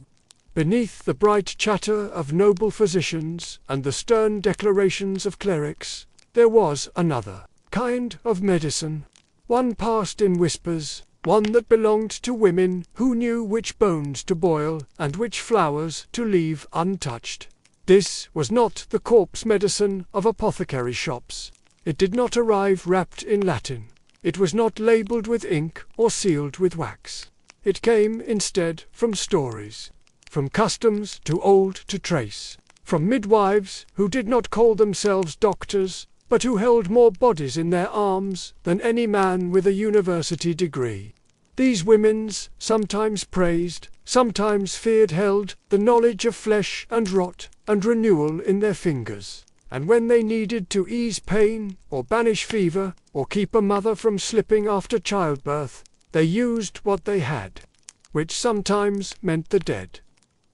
Speaker 1: Beneath the bright chatter of noble physicians and the stern declarations of clerics, there was another kind of medicine, one passed in whispers, one that belonged to women who knew which bones to boil and which flowers to leave untouched. This was not the corpse medicine of apothecary shops. It did not arrive wrapped in Latin. It was not labelled with ink or sealed with wax. It came instead from stories, from customs too old to trace, from midwives who did not call themselves doctors, but who held more bodies in their arms than any man with a university degree. These women's, sometimes praised, sometimes feared, held the knowledge of flesh and rot and renewal in their fingers. And when they needed to ease pain, or banish fever, or keep a mother from slipping after childbirth, they used what they had, which sometimes meant the dead.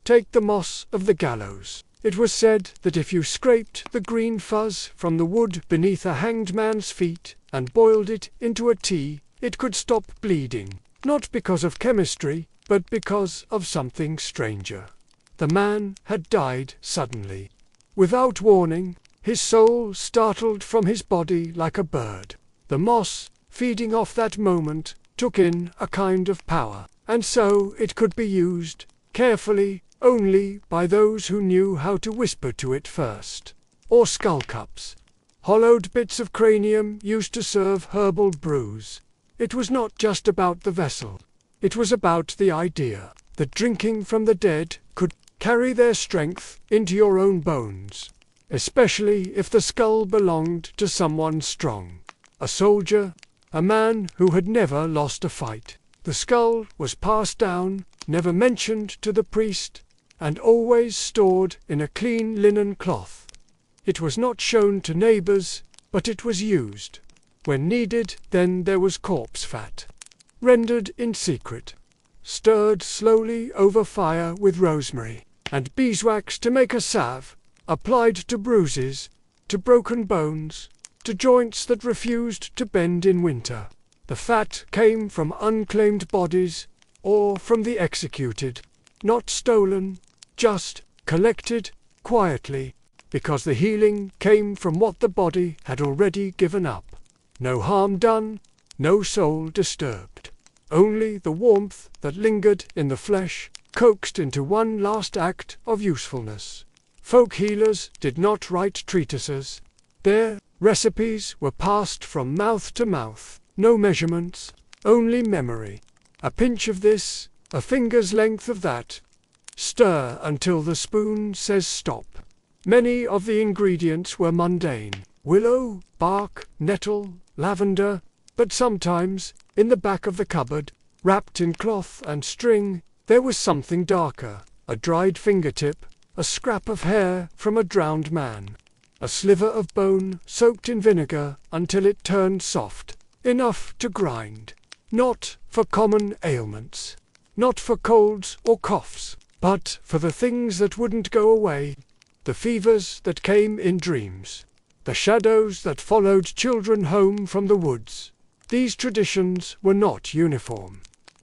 Speaker 1: Take the moss of the gallows. It was said that if you scraped the green fuzz from the wood beneath a hanged man's feet and boiled it into a tea, it could stop bleeding, not because of chemistry, but because of something stranger. The man had died suddenly. Without warning, his soul startled from his body like a bird. The moss, feeding off that moment, took in a kind of power, and so it could be used, carefully, only by those who knew how to whisper to it first. Or skull cups. Hollowed bits of cranium used to serve herbal brews. It was not just about the vessel. It was about the idea that drinking from the dead could carry their strength into your own bones, especially if the skull belonged to someone strong, a soldier, a man who had never lost a fight. The skull was passed down, never mentioned to the priest, and always stored in a clean linen cloth. It was not shown to neighbors, but it was used. When needed, then there was corpse fat, rendered in secret, stirred slowly over fire with rosemary, and beeswax to make a salve, applied to bruises, to broken bones, to joints that refused to bend in winter. The fat came from unclaimed bodies, or from the executed, not stolen, just collected quietly, because the healing came from what the body had already given up. No harm done, no soul disturbed. Only the warmth that lingered in the flesh, coaxed into one last act of usefulness. Folk healers did not write treatises. Their recipes were passed from mouth to mouth. No measurements, only memory. A pinch of this, a finger's length of that. Stir until the spoon says stop. Many of the ingredients were mundane. Willow, bark, nettle, lavender, but sometimes, in the back of the cupboard, wrapped in cloth and string, There was something darker, a dried fingertip, a scrap of hair from a drowned man, a sliver of bone soaked in vinegar until it turned soft, enough to grind. Not for common ailments, not for colds or coughs, but for the things that wouldn't go away, the fevers that came in dreams, the shadows that followed children home from the woods. These traditions were not uniform.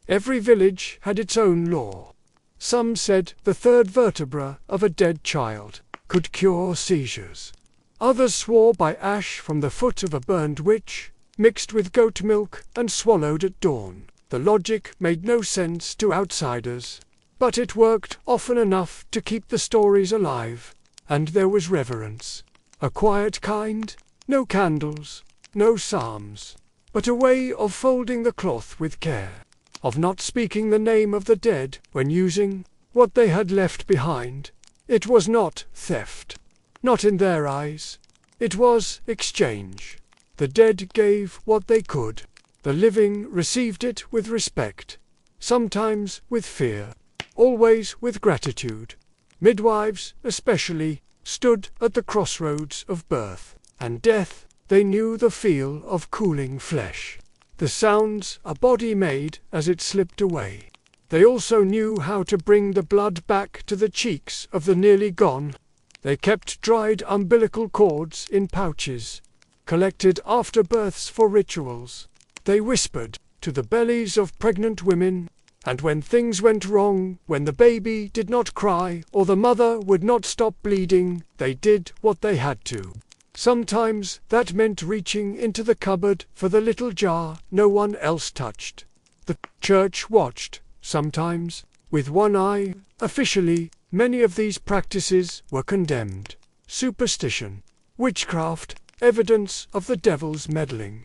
Speaker 1: Every village had its own law. Some said the third vertebra of a dead child could cure seizures. Others swore by ash from the foot of a burned witch, mixed with goat milk and swallowed at dawn. The logic made no sense to outsiders, but it worked often enough to keep the stories alive, and there was reverence. A quiet kind, no candles, no psalms, but a way of folding the cloth with care, of not speaking the name of the dead when using what they had left behind. It was not theft, not in their eyes. It was exchange. The dead gave what they could. The living received it with respect, sometimes with fear, always with gratitude. Midwives, especially, stood at the crossroads of birth and death. They knew the feel of cooling flesh, the sounds a body made as it slipped away. They also knew how to bring the blood back to the cheeks of the nearly gone. They kept dried umbilical cords in pouches, collected afterbirths for rituals. They whispered to the bellies of pregnant women, and when things went wrong, when the baby did not cry or the mother would not stop bleeding, they did what they had to. Sometimes that meant reaching into the cupboard for the little jar no one else touched. The church watched, sometimes, with one eye. Officially, many of these practices were condemned. Superstition, witchcraft, evidence of the devil's meddling.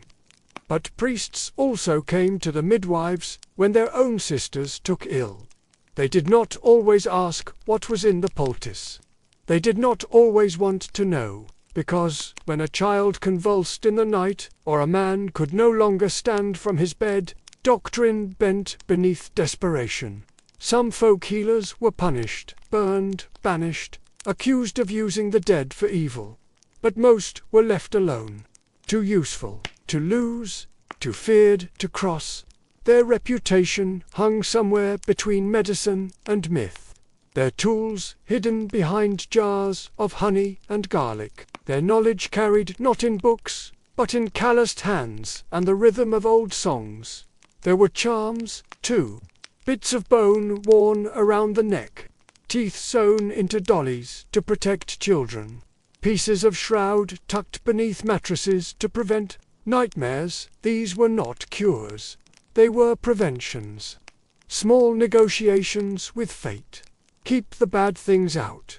Speaker 1: But priests also came to the midwives when their own sisters took ill. They did not always ask what was in the poultice. They did not always want to know, because when a child convulsed in the night, or a man could no longer stand from his bed, doctrine bent beneath desperation. Some folk healers were punished, burned, banished, accused of using the dead for evil. But most were left alone, too useful, to lose, too feared to cross. Their reputation hung somewhere between medicine and myth. Their tools hidden behind jars of honey and garlic. Their knowledge carried not in books, but in calloused hands and the rhythm of old songs. There were charms, too. Bits of bone worn around the neck, teeth sewn into dollies to protect children, pieces of shroud tucked beneath mattresses to prevent nightmares. These were not cures. They were preventions. Small negotiations with fate. Keep the bad things out.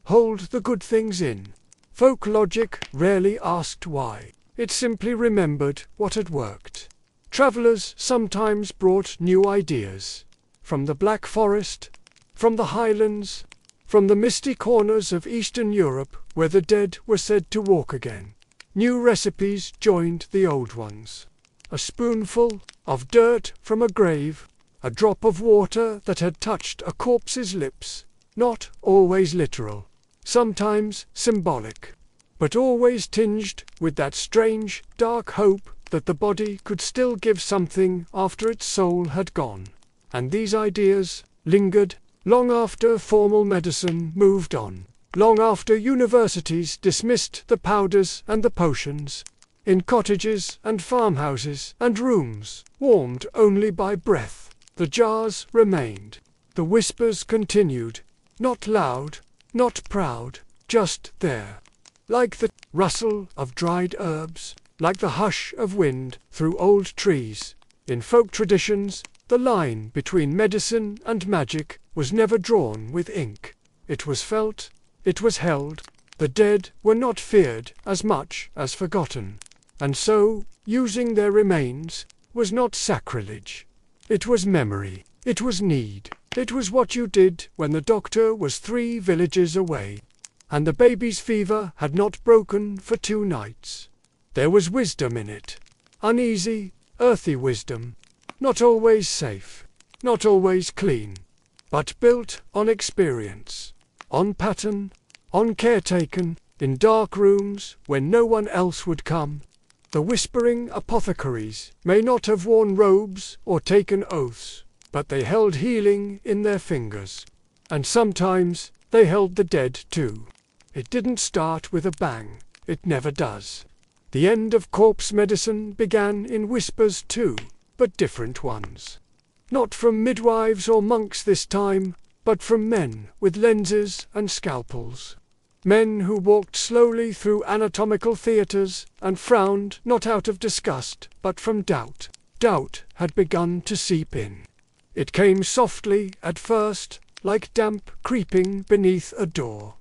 Speaker 1: Hold the good things in. Folk logic rarely asked why. It simply remembered what had worked. Travelers sometimes brought new ideas. From the Black Forest, from the Highlands, from the misty corners of Eastern Europe where the dead were said to walk again. New recipes joined the old ones. A spoonful of dirt from a grave, a drop of water that had touched a corpse's lips, not always literal, sometimes symbolic, but always tinged with that strange, dark hope that the body could still give something after its soul had gone. And these ideas lingered long after formal medicine moved on, long after universities dismissed the powders and the potions, in cottages and farmhouses and rooms warmed only by breath. The jars remained. The whispers continued, not loud, not proud, just there. Like the rustle of dried herbs, like the hush of wind through old trees. In folk traditions, the line between medicine and magic was never drawn with ink. It was felt, it was held. The dead were not feared as much as forgotten. And so, using their remains was not sacrilege. It was memory. It was need. It was what you did when the doctor was 3 villages away, and the baby's fever had not broken for 2 nights. There was wisdom in it. Uneasy, earthy wisdom. Not always safe. Not always clean. but built on experience, on pattern, on caretaken, in dark rooms when no one else would come. The whispering apothecaries may not have worn robes or taken oaths, but they held healing in their fingers. And sometimes they held the dead too. It didn't start with a bang. It never does. The end of corpse medicine began in whispers too, but different ones. Not from midwives or monks this time, but from men with lenses and scalpels. Men who walked slowly through anatomical theatres and frowned not out of disgust, but from doubt. Doubt had begun to seep in. It came softly at first, like damp creeping beneath a door.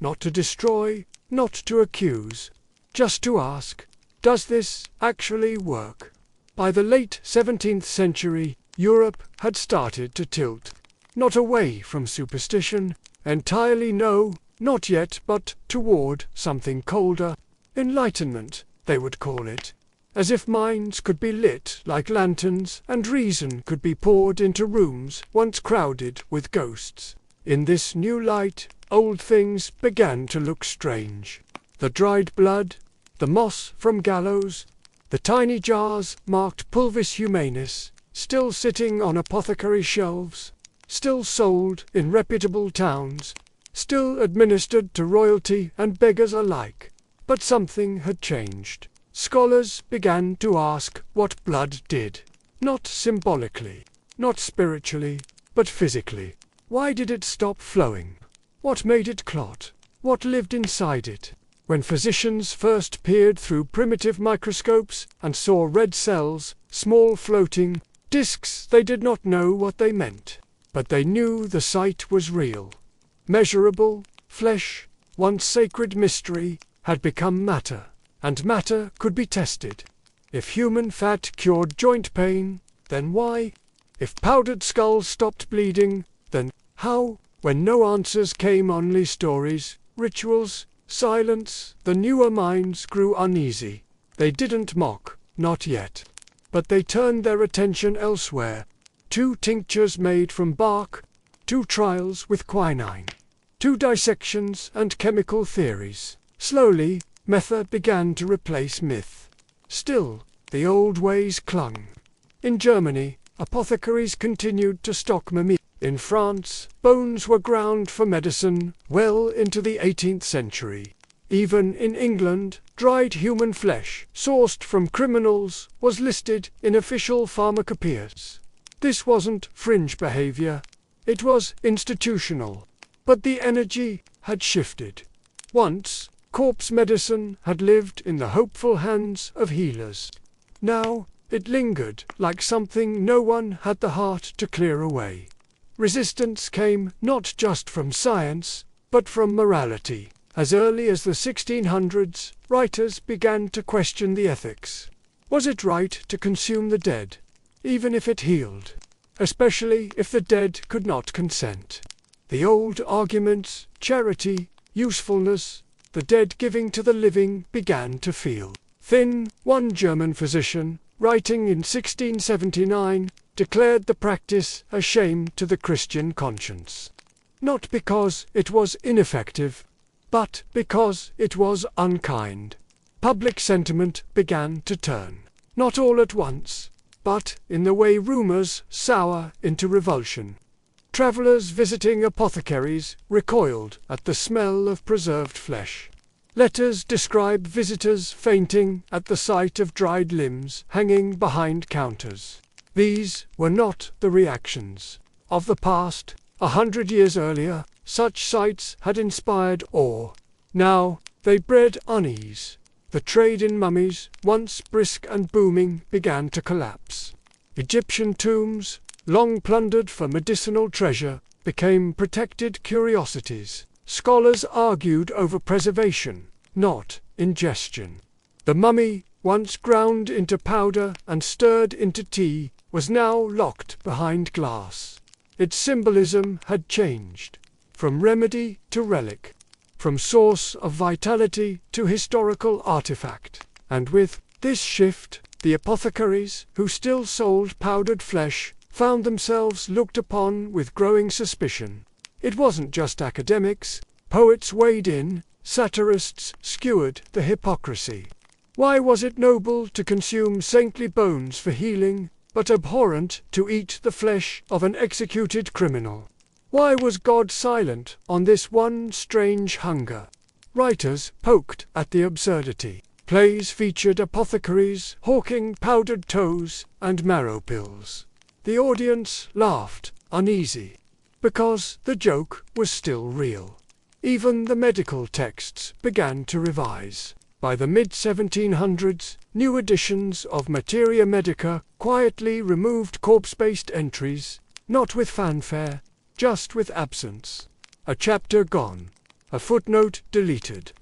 Speaker 1: Not to destroy, not to accuse, just to ask, does this actually work? By the late 17th century, Europe had started to tilt. Not away from superstition, entirely no, not yet, but toward something colder. Enlightenment, they would call it. As if minds could be lit like lanterns and reason could be poured into rooms once crowded with ghosts. In this new light, old things began to look strange. The dried blood, the moss from gallows, the tiny jars marked pulvis humanis, still sitting on apothecary shelves, still sold in reputable towns, still administered to royalty and beggars alike. But something had changed. Scholars began to ask what blood did. Not symbolically, not spiritually, but physically. Why did it stop flowing? What made it clot? What lived inside it? When physicians first peered through primitive microscopes and saw red cells, small floating discs, they did not know what they meant. But they knew the sight was real. Measurable, flesh, once sacred mystery, had become matter, and matter could be tested. If human fat cured joint pain, then why? If powdered skulls stopped bleeding, then how? When no answers came, only stories, rituals, silence, the newer minds grew uneasy. They didn't mock, not yet. But they turned their attention elsewhere. 2 tinctures made from bark, 2 trials with quinine, 2 dissections and chemical theories. Slowly, method began to replace myth. Still, the old ways clung. In Germany, apothecaries continued to stock mummies. In France, bones were ground for medicine well into the 18th century. Even in England, dried human flesh, sourced from criminals, was listed in official pharmacopoeias. This wasn't fringe behavior. It was institutional. But the energy had shifted. Once, corpse medicine had lived in the hopeful hands of healers. Now, it lingered like something no one had the heart to clear away. Resistance came not just from science, but from morality. As early as the 1600s, writers began to question the ethics. Was it right to consume the dead, even if it healed? Especially if the dead could not consent. The old arguments, charity, usefulness, the dead giving to the living, began to feel thin. One German physician, writing in 1679, declared the practice a shame to the Christian conscience. Not because it was ineffective, but because it was unkind. Public sentiment began to turn. Not all at once, but in the way rumors sour into revulsion. Travellers visiting apothecaries recoiled at the smell of preserved flesh. Letters describe visitors fainting at the sight of dried limbs hanging behind counters. These were not the reactions of the past. 100 years earlier, such sights had inspired awe. Now they bred unease. The trade in mummies, once brisk and booming, began to collapse. Egyptian tombs, long plundered for medicinal treasure, became protected curiosities. Scholars argued over preservation, not ingestion. The mummy, once ground into powder and stirred into tea, was now locked behind glass. Its symbolism had changed, from remedy to relic, from source of vitality to historical artifact. And with this shift, the apothecaries, who still sold powdered flesh, found themselves looked upon with growing suspicion. It wasn't just academics. Poets weighed in, satirists skewered the hypocrisy. Why was it noble to consume saintly bones for healing, but abhorrent to eat the flesh of an executed criminal? Why was God silent on this one strange hunger? Writers poked at the absurdity. Plays featured apothecaries hawking powdered toes and marrow pills. The audience laughed, uneasy, because the joke was still real. Even the medical texts began to revise. By the mid-1700s, new editions of Materia Medica quietly removed corpse-based entries, not with fanfare, just with absence. A chapter gone, a footnote deleted.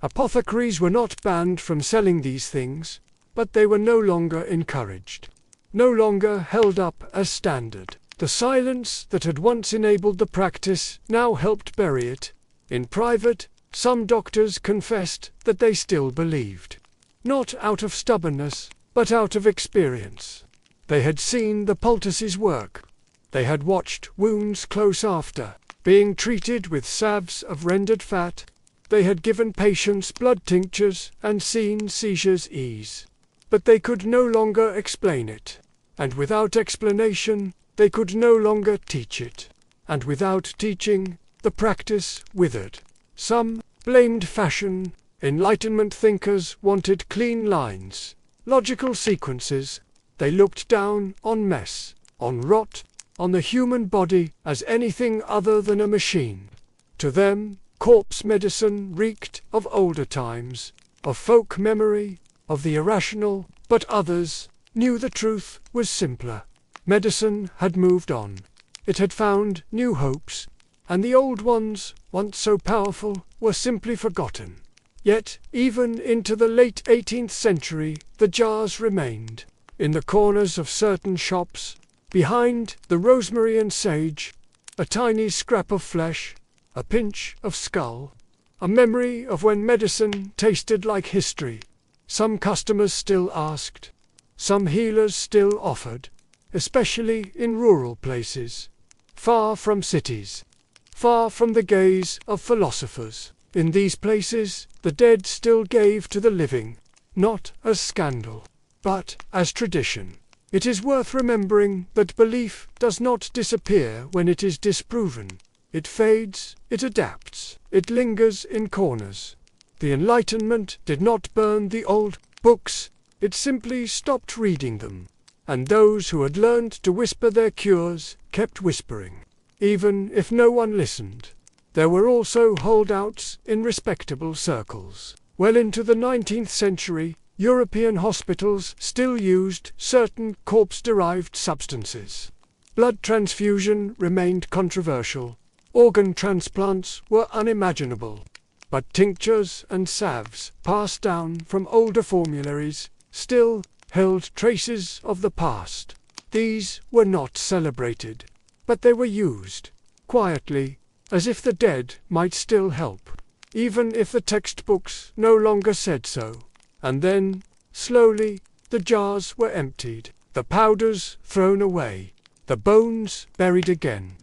Speaker 1: Apothecaries were not banned from selling these things, but they were no longer encouraged, no longer held up as standard. The silence that had once enabled the practice now helped bury it. In private, some doctors confessed that they still believed, not out of stubbornness, but out of experience. They had seen the poultices work. They had watched wounds close after, being treated with salves of rendered fat. They had given patients blood tinctures and seen seizures ease. But they could no longer explain it. And without explanation, they could no longer teach it. And without teaching, the practice withered. Some blamed fashion. Enlightenment thinkers wanted clean lines, logical sequences. They looked down on mess, on rot, on the human body as anything other than a machine. To them, corpse medicine reeked of older times, of folk memory, of the irrational, but others knew the truth was simpler. Medicine had moved on. It had found new hopes, and the old ones, once so powerful, were simply forgotten. Yet, even into the late 18th century, the jars remained. In the corners of certain shops, behind the rosemary and sage, a tiny scrap of flesh, a pinch of skull, a memory of when medicine tasted like history. Some customers still asked, some healers still offered, especially in rural places, far from cities, far from the gaze of philosophers. In these places, the dead still gave to the living, not as scandal, but as tradition. It is worth remembering that belief does not disappear when it is disproven. It fades, it adapts, it lingers in corners. The Enlightenment did not burn the old books, it simply stopped reading them. And those who had learned to whisper their cures kept whispering, even if no one listened. There were also holdouts in respectable circles. Well into the 19th century, European hospitals still used certain corpse-derived substances. Blood transfusion remained controversial. Organ transplants were unimaginable. But tinctures and salves, passed down from older formularies, still held traces of the past. These were not celebrated, but they were used, quietly, as if the dead might still help, even if the textbooks no longer said so. And then, slowly, the jars were emptied, the powders thrown away, the bones buried again.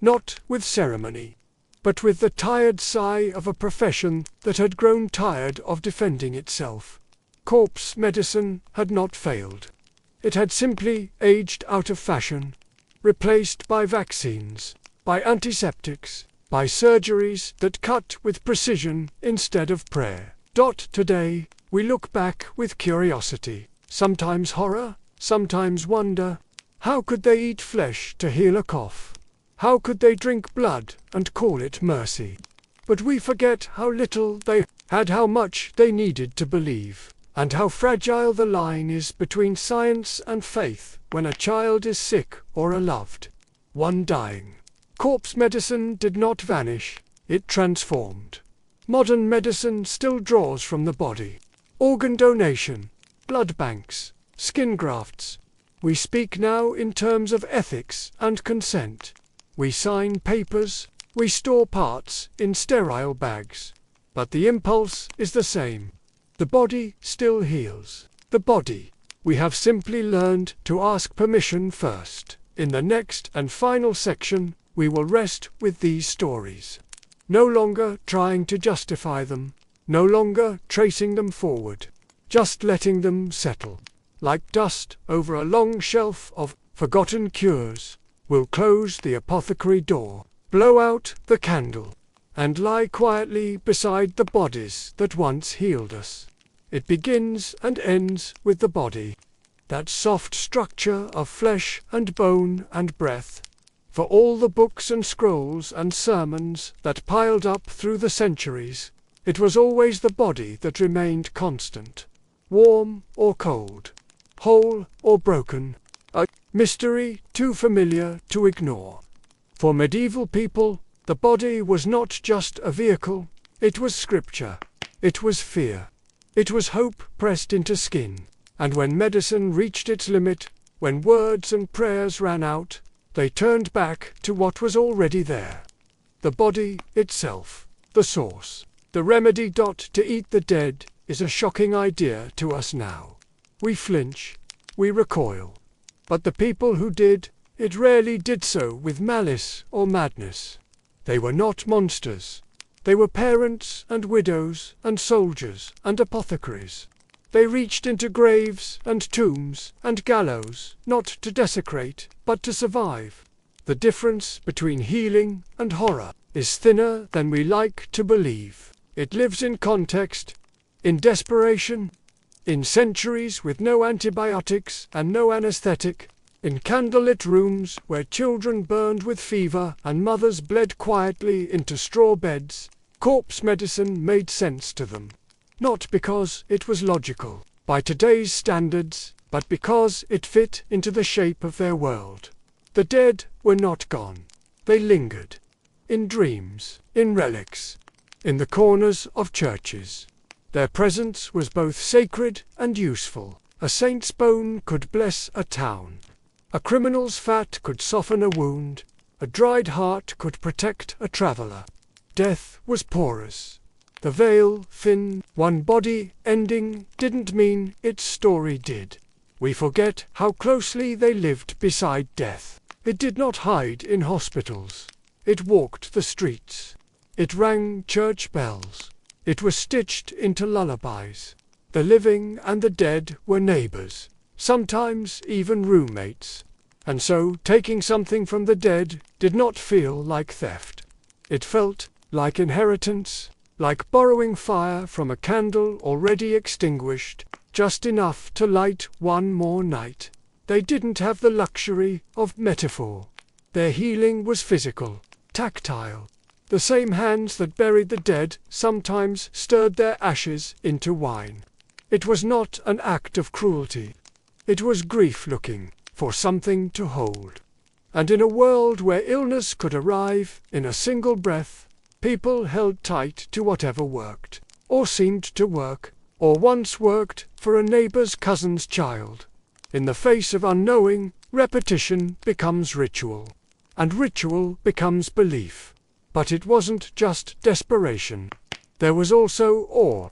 Speaker 1: Not with ceremony, but with the tired sigh of a profession that had grown tired of defending itself. Corpse medicine had not failed. It had simply aged out of fashion, replaced by vaccines, by antiseptics, by surgeries that cut with precision instead of prayer. Today, we look back with curiosity, sometimes horror, sometimes wonder. How could they eat flesh to heal a cough? How could they drink blood and call it mercy? But we forget how little they had, how much they needed to believe, and how fragile the line is between science and faith when a child is sick or a loved one dying. Corpse medicine did not vanish, it transformed. Modern medicine still draws from the body. Organ donation, blood banks, skin grafts. We speak now in terms of ethics and consent. We sign papers, we store parts in sterile bags. But the impulse is the same. The body still heals. The body. We have simply learned to ask permission first. In the next and final section, we will rest with these stories. No longer trying to justify them, no longer tracing them forward, just letting them settle. Like dust over a long shelf of forgotten cures, we'll close the apothecary door, blow out the candle, and lie quietly beside the bodies that once healed us. It begins and ends with the body, that soft structure of flesh and bone and breath. For all the books and scrolls and sermons that piled up through the centuries, it was always the body that remained constant, warm or cold, whole or broken, a mystery too familiar to ignore. For medieval people, the body was not just a vehicle, it was scripture, it was fear, it was hope pressed into skin. And when medicine reached its limit, when words and prayers ran out, they turned back to what was already there. The body itself, the source, the remedy. To eat the dead is a shocking idea to us now. We flinch, we recoil. But the people who did, it rarely did so with malice or madness. They were not monsters. They were parents and widows and soldiers and apothecaries. They reached into graves and tombs and gallows, not to desecrate, but to survive. The difference between healing and horror is thinner than we like to believe. It lives in context, in desperation, in centuries with no antibiotics and no anesthetic, in candlelit rooms where children burned with fever and mothers bled quietly into straw beds. Corpse medicine made sense to them. Not because it was logical, by today's standards, but because it fit into the shape of their world. The dead were not gone. They lingered. In dreams, in relics, in the corners of churches. Their presence was both sacred and useful. A saint's bone could bless a town. A criminal's fat could soften a wound. A dried heart could protect a traveler. Death was porous. The veil thin. One body ending didn't mean its story did. We forget how closely they lived beside death. It did not hide in hospitals. It walked the streets. It rang church bells. It was stitched into lullabies. The living and the dead were neighbors, sometimes even roommates. And so taking something from the dead did not feel like theft. It felt like inheritance, like borrowing fire from a candle already extinguished, just enough to light one more night. They didn't have the luxury of metaphor. Their healing was physical, tactile. The same hands that buried the dead sometimes stirred their ashes into wine. It was not an act of cruelty. It was grief looking for something to hold. And in a world where illness could arrive in a single breath, people held tight to whatever worked, or seemed to work, or once worked for a neighbor's cousin's child. In the face of unknowing, repetition becomes ritual, and ritual becomes belief. But it wasn't just desperation. There was also awe,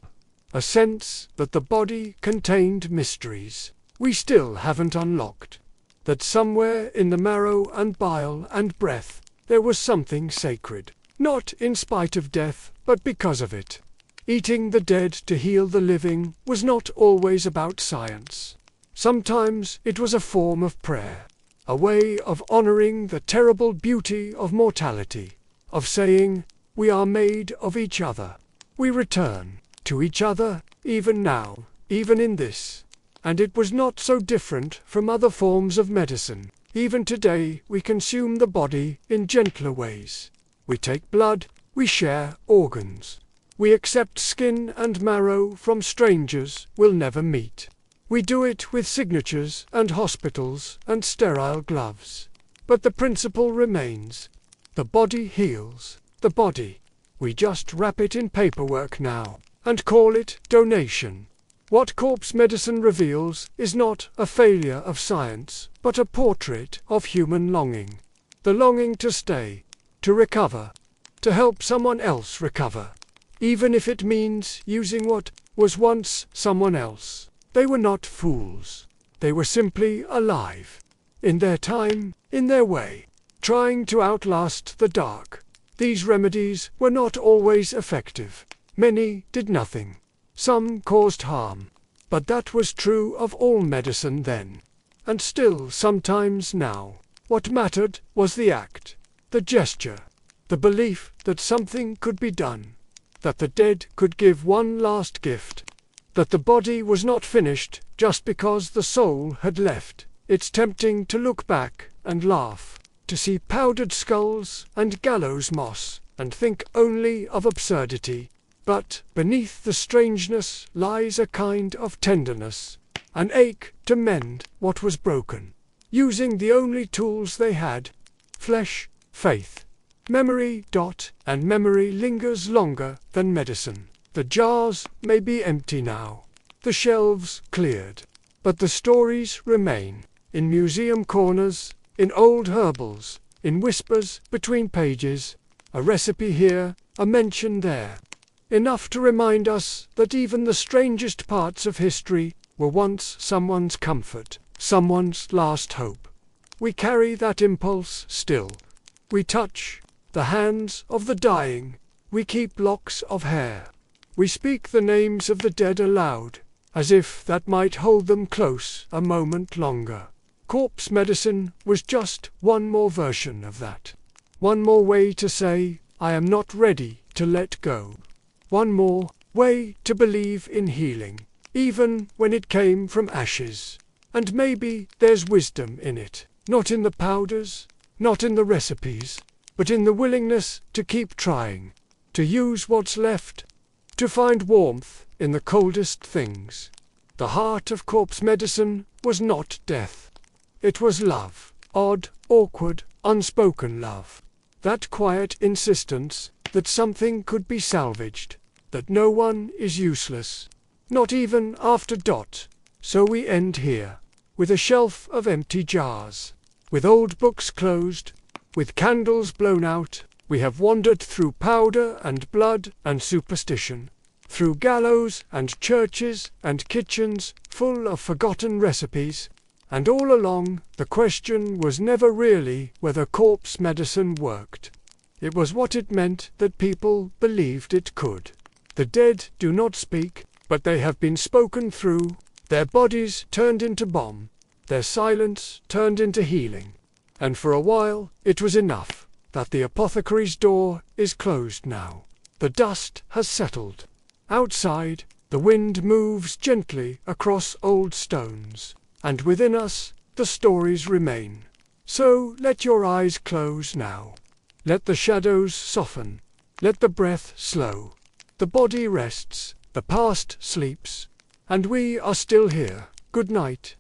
Speaker 1: a sense that the body contained mysteries we still haven't unlocked, that somewhere in the marrow and bile and breath there was something sacred, not in spite of death, but because of it. Eating the dead to heal the living was not always about science. Sometimes it was a form of prayer, a way of honoring the terrible beauty of mortality, of saying, we are made of each other. We return to each other, even now, even in this. And it was not so different from other forms of medicine. Even today we consume the body in gentler ways. We take blood, we share organs. We accept skin and marrow from strangers we'll never meet. We do it with signatures and hospitals and sterile gloves. But the principle remains. The body heals. The body. We just wrap it in paperwork now and call it donation. What corpse medicine reveals is not a failure of science, but a portrait of human longing. The longing to stay, to recover, to help someone else recover, even if it means using what was once someone else. They were not fools. They were simply alive. in their time, in their way, trying to outlast the dark. These remedies were not always effective. Many did nothing. Some caused harm. But that was true of all medicine then, and still sometimes now. What mattered was the act, the gesture, the belief that something could be done, that the dead could give one last gift, that the body was not finished just because the soul had left. It's tempting to look back and laugh, to see powdered skulls and gallows moss, and think only of absurdity. But beneath the strangeness lies a kind of tenderness, an ache to mend what was broken, using the only tools they had, flesh, faith, memory. And memory lingers longer than medicine. The jars may be empty now, the shelves cleared, but the stories remain, in museum corners, in old herbals, in whispers between pages, a recipe here, a mention there. Enough to remind us that even the strangest parts of history were once someone's comfort, someone's last hope. We carry that impulse still. We touch the hands of the dying. We keep locks of hair. We speak the names of the dead aloud, as if that might hold them close a moment longer. Corpse medicine was just one more version of that. One more way to say, I am not ready to let go. One more way to believe in healing, even when it came from ashes. And maybe there's wisdom in it, not in the powders, not in the recipes, but in the willingness to keep trying, to use what's left, to find warmth in the coldest things. The heart of corpse medicine was not death. It was love, odd, awkward, unspoken love. That quiet insistence that something could be salvaged, that no one is useless, not even after . So we end here, with a shelf of empty jars, with old books closed, with candles blown out. We have wandered through powder and blood and superstition, through gallows and churches and kitchens full of forgotten recipes, and all along the question was never really whether corpse medicine worked. It was what it meant that people believed it could. The dead do not speak, but they have been spoken through, their bodies turned into balm, their silence turned into healing. And for a while it was enough that the apothecary's door is closed now. The dust has settled. Outside, the wind moves gently across old stones, and within us the stories remain. So let your eyes close now. Let the shadows soften. Let the breath slow. The body rests, the past sleeps, and we are still here. Good night.